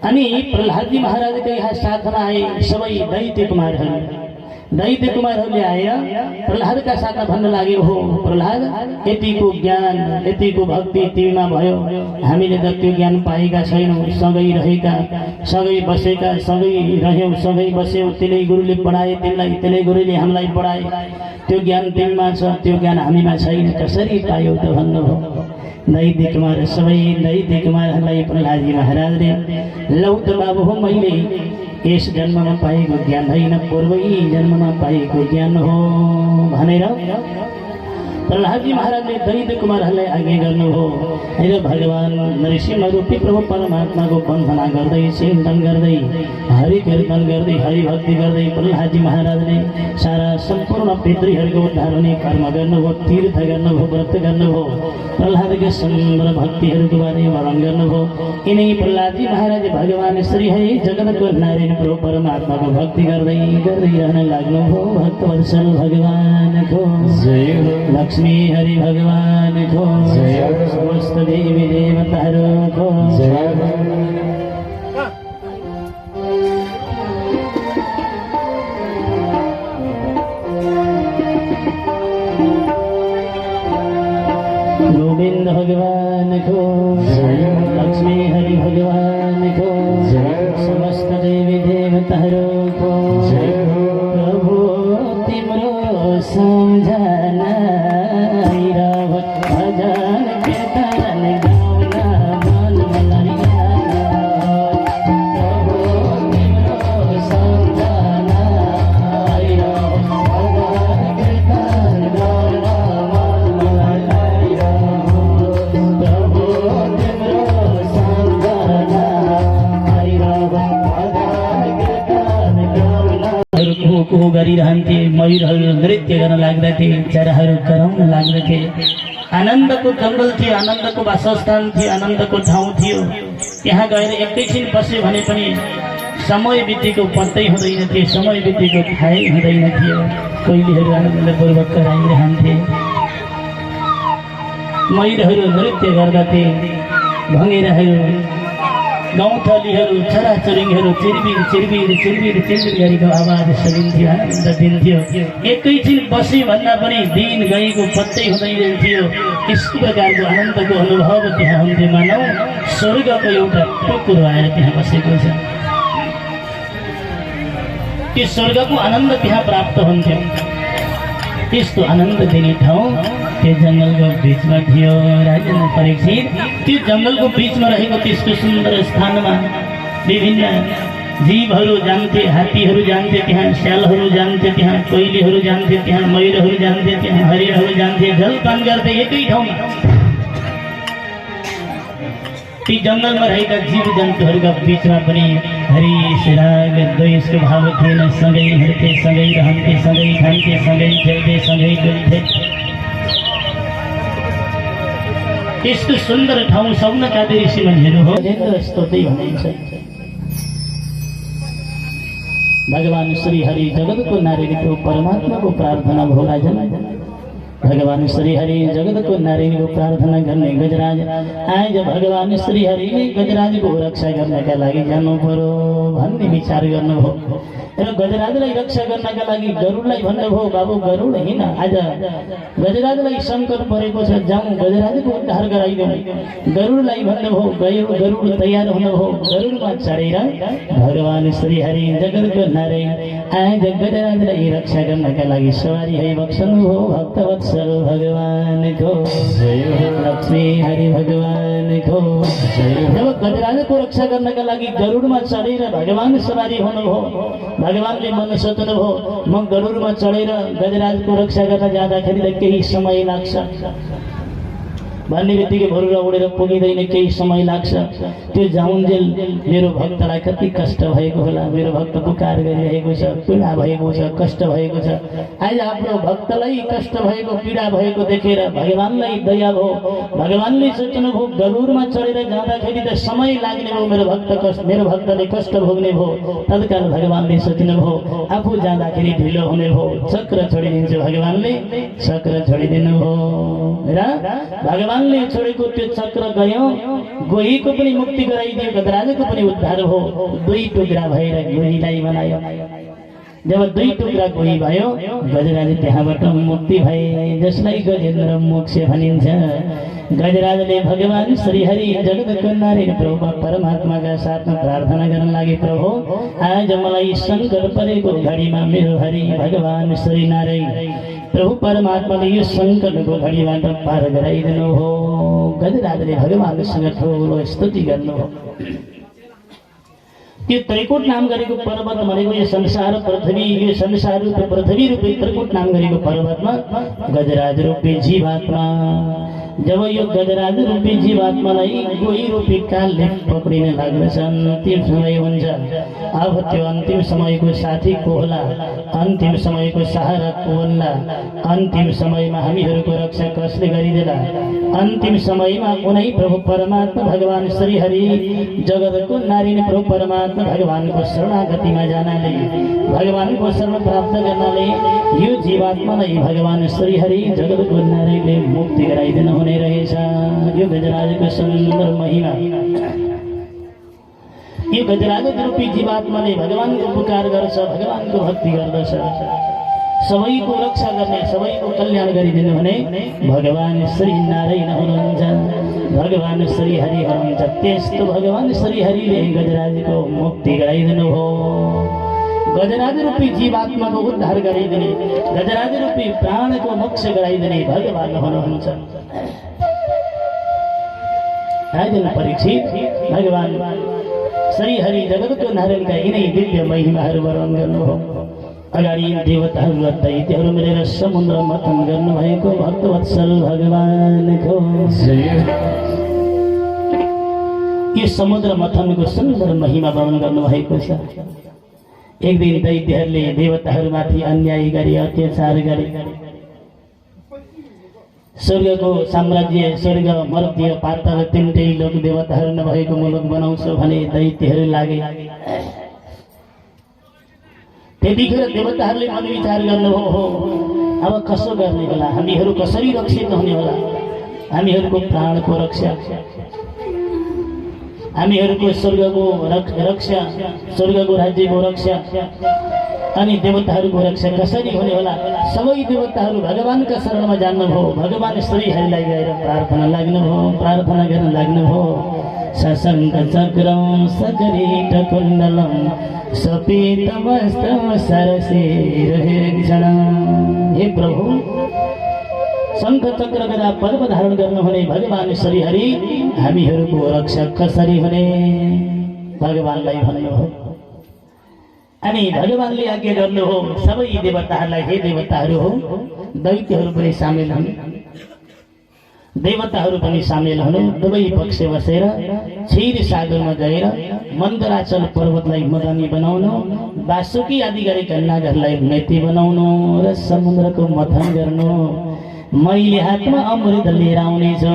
अनि प्रहलादजी महाराजका यहाँ साथमा आए सबै दैत्य कुमारहरूले आएर प्रहलादका साथमा भन्न लागे, हो प्रहलाद यतिको ज्ञान यतिको भक्ति तिमीमा भयो, हामीले त त्यो ज्ञान पाएका छैनौँ। सँगै रहेका, सँगै बसेका, सँगै रह्यौँ, सँगै बस्यौँ, तिनै गुरुले पढाए तिमीलाई, तिनै गुरुले हामीलाई पढाए, त्यो ज्ञान तिमीमा छ, त्यो ज्ञान हामीमा छैन, कसरी पायौ त भन्नुभयो। दैत्य कुमार सबै दैत्य कुमारहरूलाई प्रहलादजी महाराजले लौ त बाबु हो, मैले यस जन्ममा पाएको ज्ञान होइन, पूर्वै जन्ममा पाएको ज्ञान हो भनेर प्रहलादजी महाराजले दैत्य कुमारहरूलाई आज्ञा गर्नुभयो। र भगवान नरसिंह रूपी प्रभु परमात्माको वन्दना गर्दै चिन्तन गर्दै हरि कीर्तन गर्दै हरि भक्ति गर्दै प्रहलादजी महाराजले सारा सम्पूर्ण पितृहरूको उद्धार हुने कर्म गर्नुभयो, तीर्थ गर्नुभयो, व्रत गर्नुभयो, प्रहलादका सुन्दर भक्तिहरूको बारेमा वर्णन गर्नुभयो। यिनै प्रहलादजी महाराज भगवान श्रीहरि जगतको नारायण प्रभु परमात्माको भक्ति गर्दै गर्दै रहन लाग्नुभयो। भक्तवत्सल भगवानको लक्ष्मी हरि भगवानको समस्त देवी देवताहरूको गोविंद भगवानको लक्ष्मी हरि भगवानको समस्त देवी देवताहरूको प्रभु तिम्रो सम्झना भजन कीर्तन गाउन मन प्रभु तिम्रो सम्झना भजन कीर्तन गाउन मन प्रभु तिम्रो सम्झना को गरिरहन्थे, मयूरहरू नृत्य गर्न लाग्दथे, चराहरू कराउन लाग्दथे। आनन्दको जङ्गल थियो, आनन्दको वासस्थान थियो, आनन्दको ठाउँ थियो। त्यहाँ गएर एकैछिन बस्यो भने पनि समय बितेको पत्तै हुँदैन थियो, समय बितेको थाहै हुँदैन थियो। कोइलीहरू आनन्दपूर्वक कराइरहन्थे, मयूरहरू नृत्य गर्दथे, भँगेराहरू गौँथलीहरू चराचुरुङ्गीहरू चिरबिर चिरबिर चिरबिर चिरबिर गरेको आवाज सुनिन्थ्यो, आनन्द दिन्थ्यो। एकैछिन बस्यो भन्दा पनि दिन गएको पत्तै हुँदैन थियो। यस्तो प्रकारको आनन्दको अनुभव त्यहाँ हुन्थ्यो, मानौ स्वर्गको एउटा टुक्रो आएर त्यहाँ बसेको छ। त्यो स्वर्गको आनन्द त्यहाँ प्राप्त हुन्थ्यो। त्यस्तो आनन्द दिने ठाउँ त्यो जङ्गलको बिचमा थियो। राजेन्द्र परीक्षित त्यो जङ्गलको बिचमा रहेको त्यस्तो सुन्दर स्थानमा विभिन्न जीवहरू जान्थे, हात्तीहरू जान्थे, त्यहाँ स्यालहरू जान्थे, त्यहाँ कोइलीहरू जान्थे, त्यहाँ मयूरहरू जान्थे, त्यहाँ हरिणहरू जान्थे, जलपान गर्थे एकै ठाउँमा। ती जङ्गलमा रहेका जीव जन्तुहरूका बिचमा पनि हरिश राग द्वेषको भाव थिएन। सँगै हिँड्थे, सँगै रहन्थे, सँगै खान्थे, सँगै खेल्थे, सँगै डुल्थे। त्यस्तो सुन्दर ठाउँ सौनकादी ऋषिमा हेर्नु हो गजेन्द्र स्तुति भनिन्छ। भगवान श्री हरि जगत को नारी को परमात्मा को प्रार्थना भोला जन भगवान श्री हरि जगत को नारी को प्रार्थना करने गजराज आज भगवान श्री हरि ने गजराज को रक्षा करने का लागि जानु पर्यो भन्ने विचार गर्नुभयो र गजराजलाई रक्षा गर्नका लागि गरुडलाई भन्नुभयो बाबु गरुड हिँड आज गजराजलाई सङ्कट परेको छ जाउँ गजराजको उद्धार गराइदिउँ गरुडलाई भन्नुभयो गरुड तयार हुनुभयो गरुडमा चढेर भगवान श्री हरि जगतको नारायण आज गजराजलाई रक्षा गर्नका लागि सवारी है बक्सनुभयो भक्तवत्सल भगवानको लक्ष्मी हरि भगवानको जब गजराजको रक्षा गर्नका लागि गरुडमा चढेर भगवान सवारी हुनुभयो भगवानले मन सोच्नुभयो म गरुडमा चढेर गजराजको रक्षा गर्न जाँदाखेरि त केही समय लाग्छ भन्ने बित्तिकै भरुरा उडेर पुगिँदैन केही समय लाग्छ त्यो जाउन्जेल मेरो भक्तलाई कति कष्ट भएको होला मेरो भक्त पुकार गरिरहेको छ पीडा भएको छ कष्ट भएको छ आज आफ्नो भक्तलाई कष्ट भएको पीडा भएको देखेर भगवानलाई दया भयो भगवानले सोच्नुभयो गरुडमा चढेर जाँदाखेरि त समय लाग्ने भयो मेरो भक्तले कष्ट भोग्ने भयो तत्काल भगवानले सोच्नुभयो आफू जाँदाखेरि ढिलो हुने भयो चक्र छोडिदिन्छु भगवानले चक्र छोडिदिनु भयो र भगवानले छोडेको त्यो चक्र गयो गोहीको पनि मुक्ति गराइदियो गजराजको पनि उद्धार हो दुई टुक्रा भएर गोहीलाई बनायो जब दुई टुक्रा गोही भयो गजराज त्यहाँबाट मुक्ति भए जसलाई गजेन्द्र मोक्ष भनिन्छ गजराजले भगवान श्री हरि जगतको नारायण प्रभु परमात्माका साथमा प्रार्थना गर्न लागि प्रभु आज मलाई सङ्कट परेको घडीमा मेरो हरि भगवान श्री नारायण प्रभु परमात्माले यो सङ्कटको घडीबाट पार गराइदिनु हो गजराजले भगवानसँग ठुलो स्तुति गर्नु हो यो त्रिकुट नाम गरेको पर्वत भनेको यो संसार रूपी पृथ्वी रूपी त्रिकुट नाम गरेको पर्वतमा गजराज रूपी जीवात्मा जब यो गजराज रूपी जीवात्मालाई गोही रूपी कालले पक्रिन लाग्दछ अन्तिम समय हुन्छ अब त्यो अन्तिम समयको साथी को होला अन्तिम समयको सहारा को होला अन्तिम समयमा हामीहरूको रक्षा कसले गरिदेला अन्तिम समयमा कुनै प्रभु परमात्मा भगवान श्री हरि जगतको नारायण प्रभु परमात्मा भगवानको शरणागतिमा जानाले भगवानको शरण प्राप्त गर्नाले यो जीवात्मालाई भगवान श्री हरि जगतको नारायणले मुक्ति गराइदिनु हुने रहेछ यो गजराजको सुन्दर महिमा यो गजराज रूपी जीवात्माले भगवानको पुकार गर्छ भगवानको भक्ति गर्दछ सबैको रक्षा गर्ने सबैको कल्याण गरिदिनु भने भगवान श्री नारायण हुनुहुन्छ भगवान श्री हरि हुनुहुन्छ त्यस्तो भगवान श्री हरिले गजराजको मुक्ति गराइदिनु हो गजराज रूपी जीवात्माको उद्धार गराइदिने गजराज रूपी प्राणको मोक्ष गराइदिने भगवान हुनुहुन्छ राजन परीक्षित भगवान श्री हरि जगतको नारायणका यिनै दिव्य महिमाहरू वर्णन गर्नु हो अगाडि देवताहरू र दैत्यहरू मिलेर समुद्र मथन गर्नुभएको भक्तवत्सल भगवानको यो समुद्र मथनको सुन्दर महिमा वर्णन गर्नुभएको छ एक दिन दैत्यहरूले देवताहरूमाथि अन्याय गरे अत्याचार गरे स्वर्गको साम्राज्य स्वर्ग मर्त्य पाताल तिनटै लोक देवताहरू नभएको मुलुक बनाउँछौ भने दैत्यहरू लागे त्यतिखेर देवताहरूले मनविचार गर्नुभयो अब कसो गर्ने होला हामीहरू कसरी रक्षित हुने होला हामीहरूको प्राणको रक्षा हामीहरूको स्वर्गको रक्षा स्वर्गको राज्यको रक्षा अनि देवताहरूको रक्षा कसरी हुने होला सबै देवताहरू भगवानका शरणमा जान्नुभयो भगवान श्री हरिलाई गएर प्रार्थना गर्न लाग्नुभयो सशङ्क चक्रम सकरीट कुण्डलम सपीत वस्त्रम सरसिरहिक्षणम हे प्रभु शङ्ख चक्र गदा पर्व धारण गर्नुहुने भगवान श्री हरि हामीहरूको रक्षा कसरी हुने भगवानलाई भन्नुभयो अनि भगवानले आज्ञा गर्नु हो सबै देवताहरूलाई हे देवताहरू हो दैत्यहरू पनि सामेल हुनु देवताहरू पनि सामेल हुनु दुवै पक्ष बसेर क्षीर सागरमा गएर मन्दराचल पर्वतलाई मदानी बनाउनु वासुकी आदि गरेका नागहरूलाई मैती बनाउनु र समुद्रको मथन गर्नु मैले हातमा अमृत लिएर आउनेछु,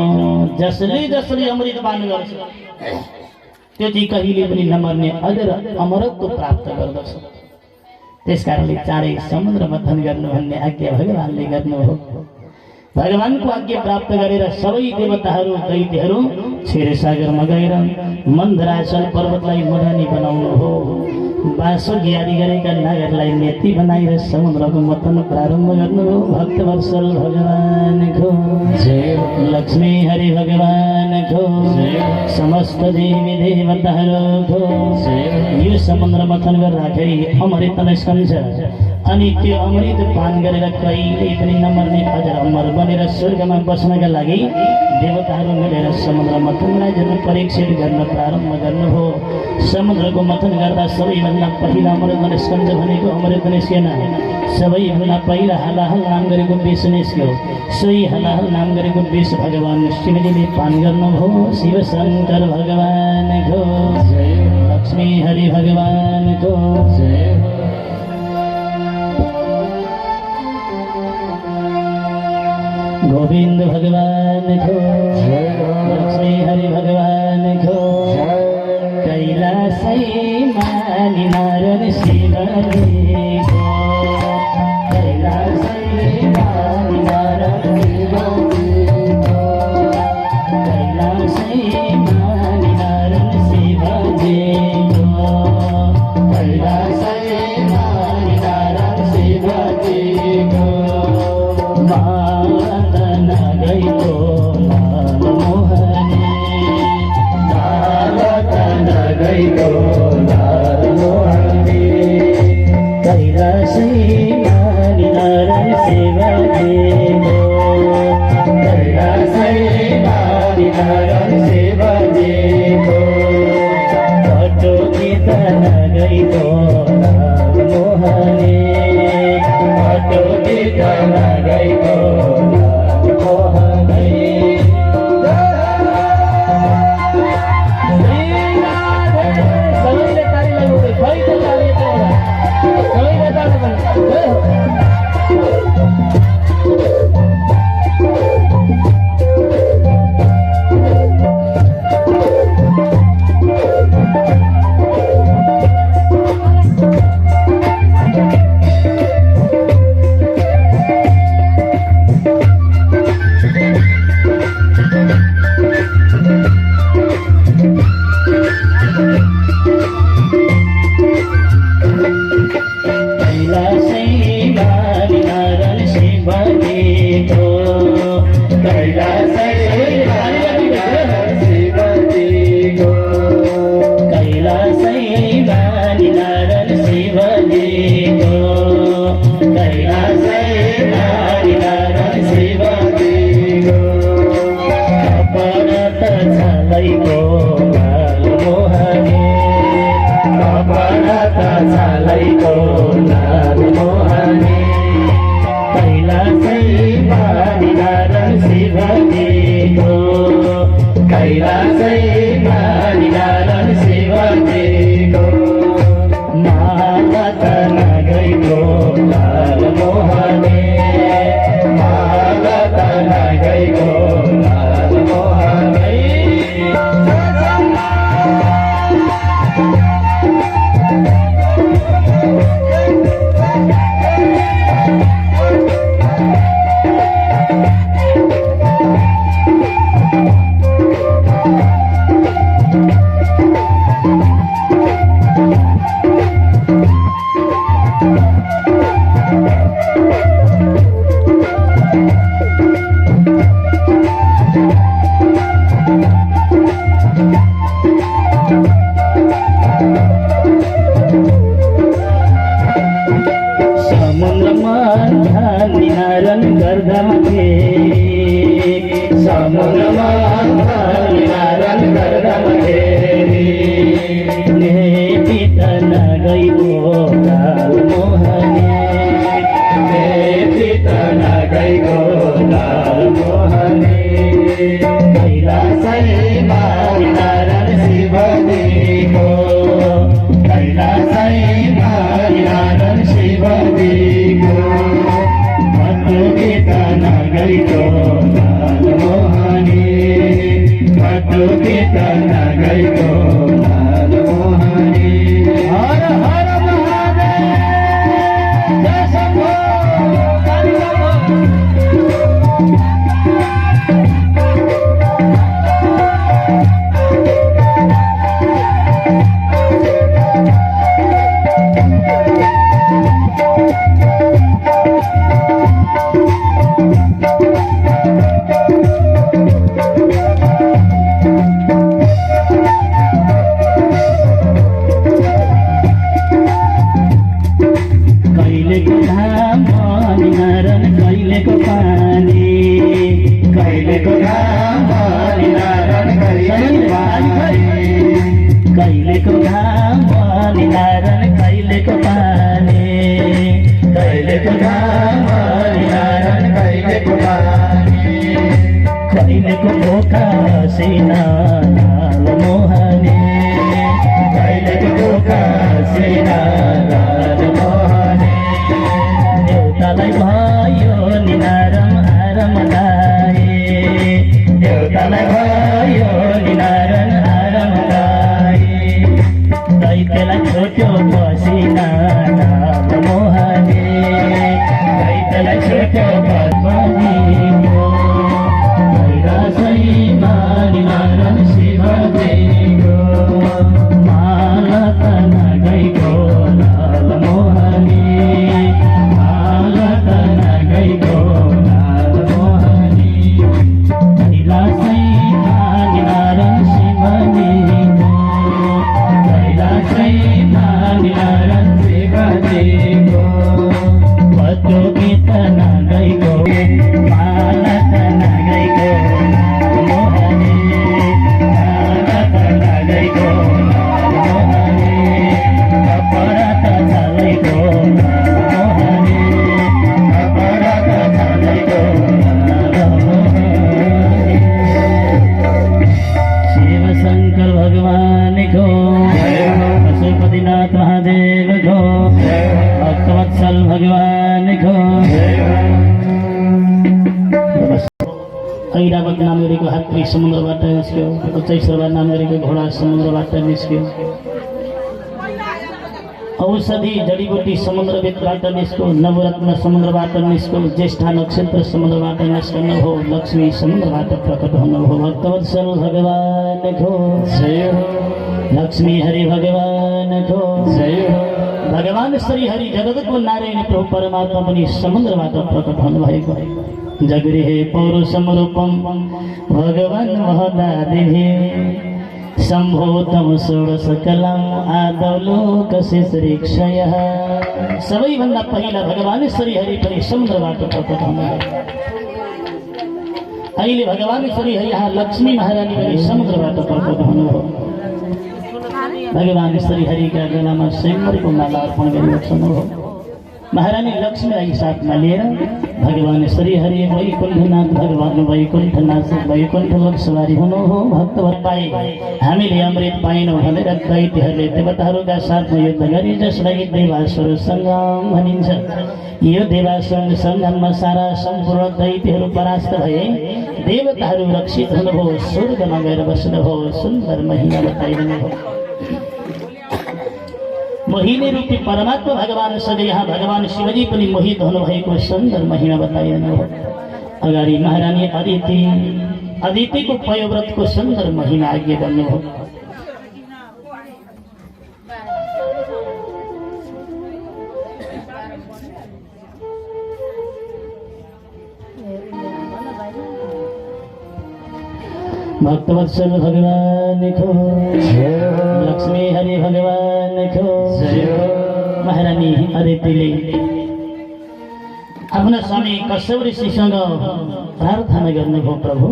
जसले जसले अमृत पान गर्छ त्यो चाहिँ कहिले पनि नमर्ने अझ अमरत्व प्राप्त गर्दछ। त्यसकारणले चाँडै समुद्र मथन गर्नु भन्ने आज्ञा भगवानले गर्नुभयो। भगवानको आज्ञा प्राप्त गरेर सबै देवताहरू दैत्यहरू क्षीरसागरमा गएर मन्दराचल पर्वतलाई मदानी बनाउनु हो। बाँसुरी आदि गरेका नागरलाई नेति बनाएर समुद्रको मथन प्रारम्भ गर्नुभयो। भक्तवत्सल भगवानको जय, लक्ष्मी हरि भगवानको जय, समस्त देवी देवताहरूको जय। यो समुद्र मथन गर्दाखेरि अमृत निस्कन्छ अनि त्यो अमृत पान गरेर कहिल्यै पनि नमर्ने अझ अमर बनेर स्वर्गमा बस्नका लागि देवताहरू मिलेर समुद्र मथनलाई जब परीक्षित गर्न प्रारम्भ गर्नुभयो। समुद्रको मथन गर्दा सबैभन्दा पहिला अमृत निस्कन्छ भनेको अमृत निस्केन, सबैभन्दा पहिला हलाहल नाम गरेको विष निस्क्यो। सोही हलाहल नाम गरेको विष भगवान शिवजीले पान गर्नुभयो। शिव शङ्कर भगवानको जय, लक्ष्मी हरि भगवानको जय। गोविंद भगवान को श्री हरि भगवान को कैलासै मानि नारायण शिवजी को कैलासै मानि नारायण शिवजी को कैलासै मानि नारायण शिवजी को कैलासै मानि नारायण शिवजी को। कैलासै मानि नारायण शिवजी को कैलासै मानि नारायण शिवजी को। बाटो गीत गएको मोहनी, बाटो गीत गएको मोहनी। सबैले ताली लगाउँदै खै त ताली त सबैले ताली घाम निहारन कहिलेको पानी कहिलेको घाम निहारन कहिलेको पानी कहिलेको भोका सिना लाल मोहनी कहिलेको भोका सिना लाल मोहनी देउतालाई भयो निहारम आरमदाई देउतालाई भयो निहारन आरमदाई दैत्यलाई छोट्यो पसिना लाल मोहनी दैत्यलाई छोट्यो पद्मनीको कैलासैमा निहारन शिवजीको माला तना गएको लाल मोहनी माला तना गएको लाल मोहनी कैलासैमा निहारन शिवजीको कैलासैमा निहारन शिवजीको पत्तो गीत नगएको माला तना गएको मोहनी माला तना गएको मोहनी कपडा त छालेको मोहनी कपडा त छालेको शिव शङ्कर भगवानको पशुपतिनाथ महादेवको भक्तवत्सल भगवानको ऐरावत नाम गरेको हात्ती समुद्रबाट निस्क्यो उच्चैश्रवा नाम गरेको घोडा समुद्रबाट निस्क्यो औषधि जडीबुटी समुद्रभित्रबाट निस्क्यो नवरत्न समुद्रबाट निस्क्यो ज्येष्ठा नक्षत्र समुद्रबाट निस्कनु हो लक्ष्मी समुद्रबाट प्रकट हुनुभयो भक्तवत्सल भगवानको जय हो लक्ष्मी हरि भगवानको जय हो भगवान श्री हरि जगतको नारायण प्रभु परमात्मा पनि समुद्रबाट प्रकट हुनुभएको जगृहे पौरुषम रूपम भगवान महदादिभि सम्भूतम षोडशकलम आदौ लोकशिश्रीक्षयः सबैभन्दा पहिला भगवान श्री हरि पनि समुद्रबाट प्रकट हुनुभयो अहिले भगवान श्री हरि यहाँ लक्ष्मी महारानी पनि समुद्रबाट प्रकट हुनुभयो भगवान श्री हरिका गलामा स्वयंवरको माला अर्पण गरिबक्सनु हो महारानी लक्ष्मीलाई साथमा लिएर भगवान श्री हरि वैकुण्ठनाथ भगवान वैकुण्ठनाथ वैकुण्ठ लोक सवारी हुनु हो भक्तभर पाए हामीले अमृत पाएनौँ भनेर दैत्यहरूले देवताहरूका साथमा युद्ध गरे जसलाई देवासुर सङ्गम भनिन्छ यो देवासुर सङ्गममा सारा सम्पूर्ण दैत्यहरू परास्त भए देवताहरू रक्षित हुनुभयो स्वर्गमा गएर बस्नुभयो सुन्दर महिना बताइदिनुभयो मोहिनी रूपी परमात्मा भगवान सँग यहाँ भगवान शिवजी पनि मोहित हुनुभएको सुन्दर महिना बताइदिनु अगाडि महारानी अदितिको पयोव्रतको सुन्दर महिना आज्ञा गर्नुभयो भक्तवत्सल भगवानको लक्ष्मी हरि भगवानको महारानी अदितिले आफ्ना स्वामी कश्यप ऋषिसँग प्रार्थना गर्नुभयो प्रभु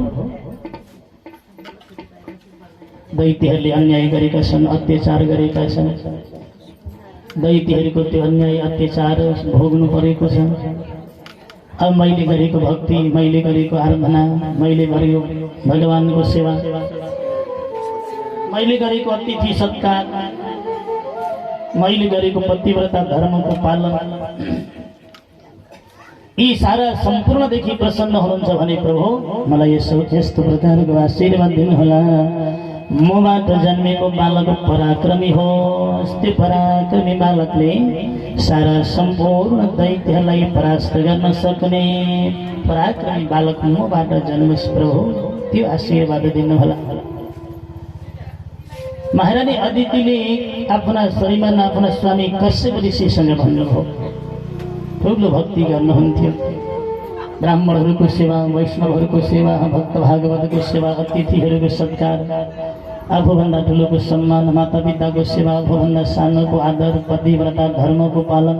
दैत्यहरूले अन्याय गरेका छन् अत्याचार गरेका छन् दैत्यहरूको त्यो अन्याय अत्याचार भोग्नु परेको छ अब मैले गरेको भक्ति मैले गरेको आराधना मैले गरेको भगवानको सेवा मैले गरेको अतिथि सत्कार मैले गरेको पतिव्रता धर्मको पालन यी सारा सम्पूर्णदेखि प्रसन्न हुनुहुन्छ भने प्रभु मलाई यस्तो प्रकारको आशीर्वाद दिनुहोला मबाट जन्मेको बालक पराक्रमी होस् त्यो पराक्रमी बालकले सारा सम्पूर्ण दैत्यलाई परास्त गर्न सक्ने पराक्रमी बालक मबाट जन्मोस् प्रभु त्यो आशीर्वाद दिनुहोला महारानी अदितिले आफ्ना श्रीमान आफ्ना स्वामी कश्यप ऋषिसँग भन्नुभयो ठुलो भक्ति गर्नुहुन्थ्यो ब्राह्मणहरूको सेवा वैष्णवहरूको सेवा भक्त भागवतको सेवा अतिथिहरूको सत्कार आफूभन्दा ठुलोको सम्मान मातापिताको सेवा आफूभन्दा सानोको आदर पतिव्रता धर्मको पालन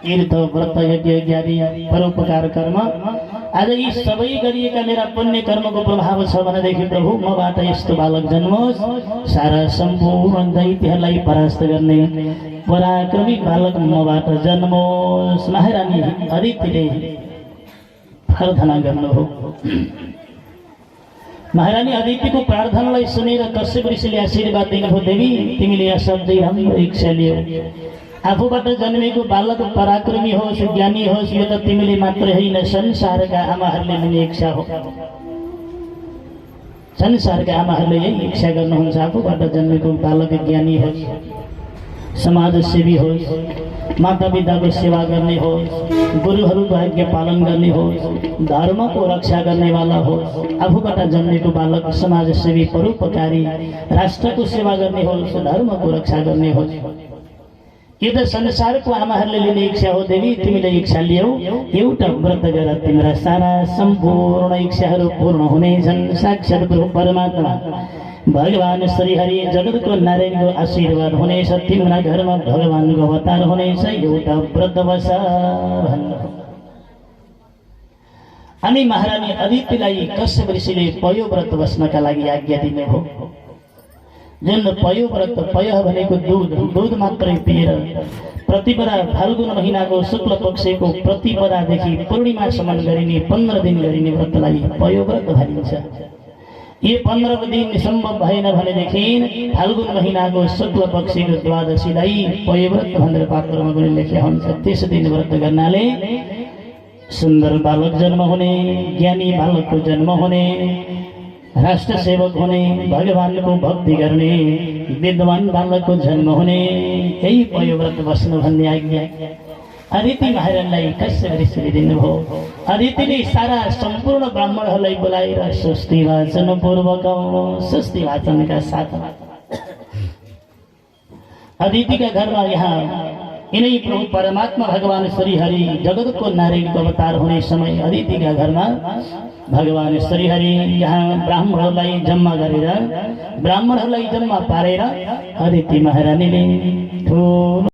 तीर्थ व्रत यज्ञ ज्ञानी परोपकार कर्म आज यी सबै गरिएका मेरा पुण्य कर्मको प्रभाव छ भनेदेखि प्रभु मबाट यस्तो बालक जन्मोस्, सारा सम्पूर्ण दैत्यहरूलाई परास्त गर्ने पराक्रमी बालक मबाट जन्मोस्। महारानी अदितिले प्रार्थना गर्नु हो। महारानी अदितिको प्रार्थनालाई सुनेर कश्यप ऋषिले आशीर्वाद दिनुभयो, देवी तिमीले असाध्यै राम्रो इच्छा लियो, आफूबाट जन्मेको बालक पराक्रमी होस्, ज्ञानी होस्, यो त तिमीले मात्रै होइन संसारका आमाहरूले लिने इच्छा हो। संसारका आमाहरूले यही इच्छा गर्नुहुन्छ, आफूबाट जन्मेको बालक ज्ञानी होस्, समाजसेवी होस्, मातापिताको सेवा गर्ने होस्, गुरुहरूको आज्ञा पालन गर्ने होस्, धर्मको रक्षा गर्नेवाला होस्, आफूबाट जन्मेको बालक समाजसेवी परोपकारी राष्ट्रको सेवा गर्ने होस्, धर्मको रक्षा गर्ने होस्। यो त संसारको आमाहरूले लिने इच्छा हो। देवी तिमीले इच्छा लियौ, एउटा व्रत गर, तिम्रा सारा सम्पूर्ण इच्छाहरू पूर्ण हुनेछन्। साक्षात् प्रभु परमात्मा भगवान श्रीहरि जगतको नारायणको आशीर्वाद हुनेछ, तिम्रा घरमा भगवानको अवतार हुनेछ, एउटा व्रत बस भन्नु। अनि महारानी अदितिलाई कश्यप ऋषिले पयो व्रत बस्नका लागि आज्ञा दिनुभयो। जुन पयो व्रत, पय भनेको दूध मात्रै पिएर प्रतिपदा फाल्गुन महिनाको शुक्ल पक्षको प्रतिपदादेखि पूर्णिमासम्म गरिने 15 दिन गरिने व्रतलाई पयो व्रत भनिन्छ। यो 15 दिन सम्भव भएन भनेदेखि फाल्गुन महिनाको शुक्ल पक्षको द्वादशीलाई पयो व्रत भनेर पात्रमा पनि लेखेका हुन्छ। त्यस दिन व्रत गर्नाले सुन्दर बालक जन्म हुने, ज्ञानी बालकको जन्म हुने, राष्ट्र सेवक हुने, भगवानको भक्ति गर्ने विद्वान बालकको जन्म हुने, यही पयो व्रत बस्नु भन्ने आज्ञा अदिति महारानीलाई कश्यप ऋषिले दिनुभयो। अदितिले सारा सम्पूर्ण ब्राह्मणहरूलाई बोलाएर स्वस्ति वाचन पूर्वक, स्वस्ति वाचनका साथ अदितिका घरमा यहाँ यिनै प्रभु परमात्मा भगवान श्रीहरि जगतको नारायणको अवतार हुने समय अदितिका घरमा भगवान श्रीहरि यहाँ ब्राह्मणहरूलाई जम्मा गरेर, ब्राह्मणहरूलाई जम्मा पारेर अदिति महारानीले ठुलो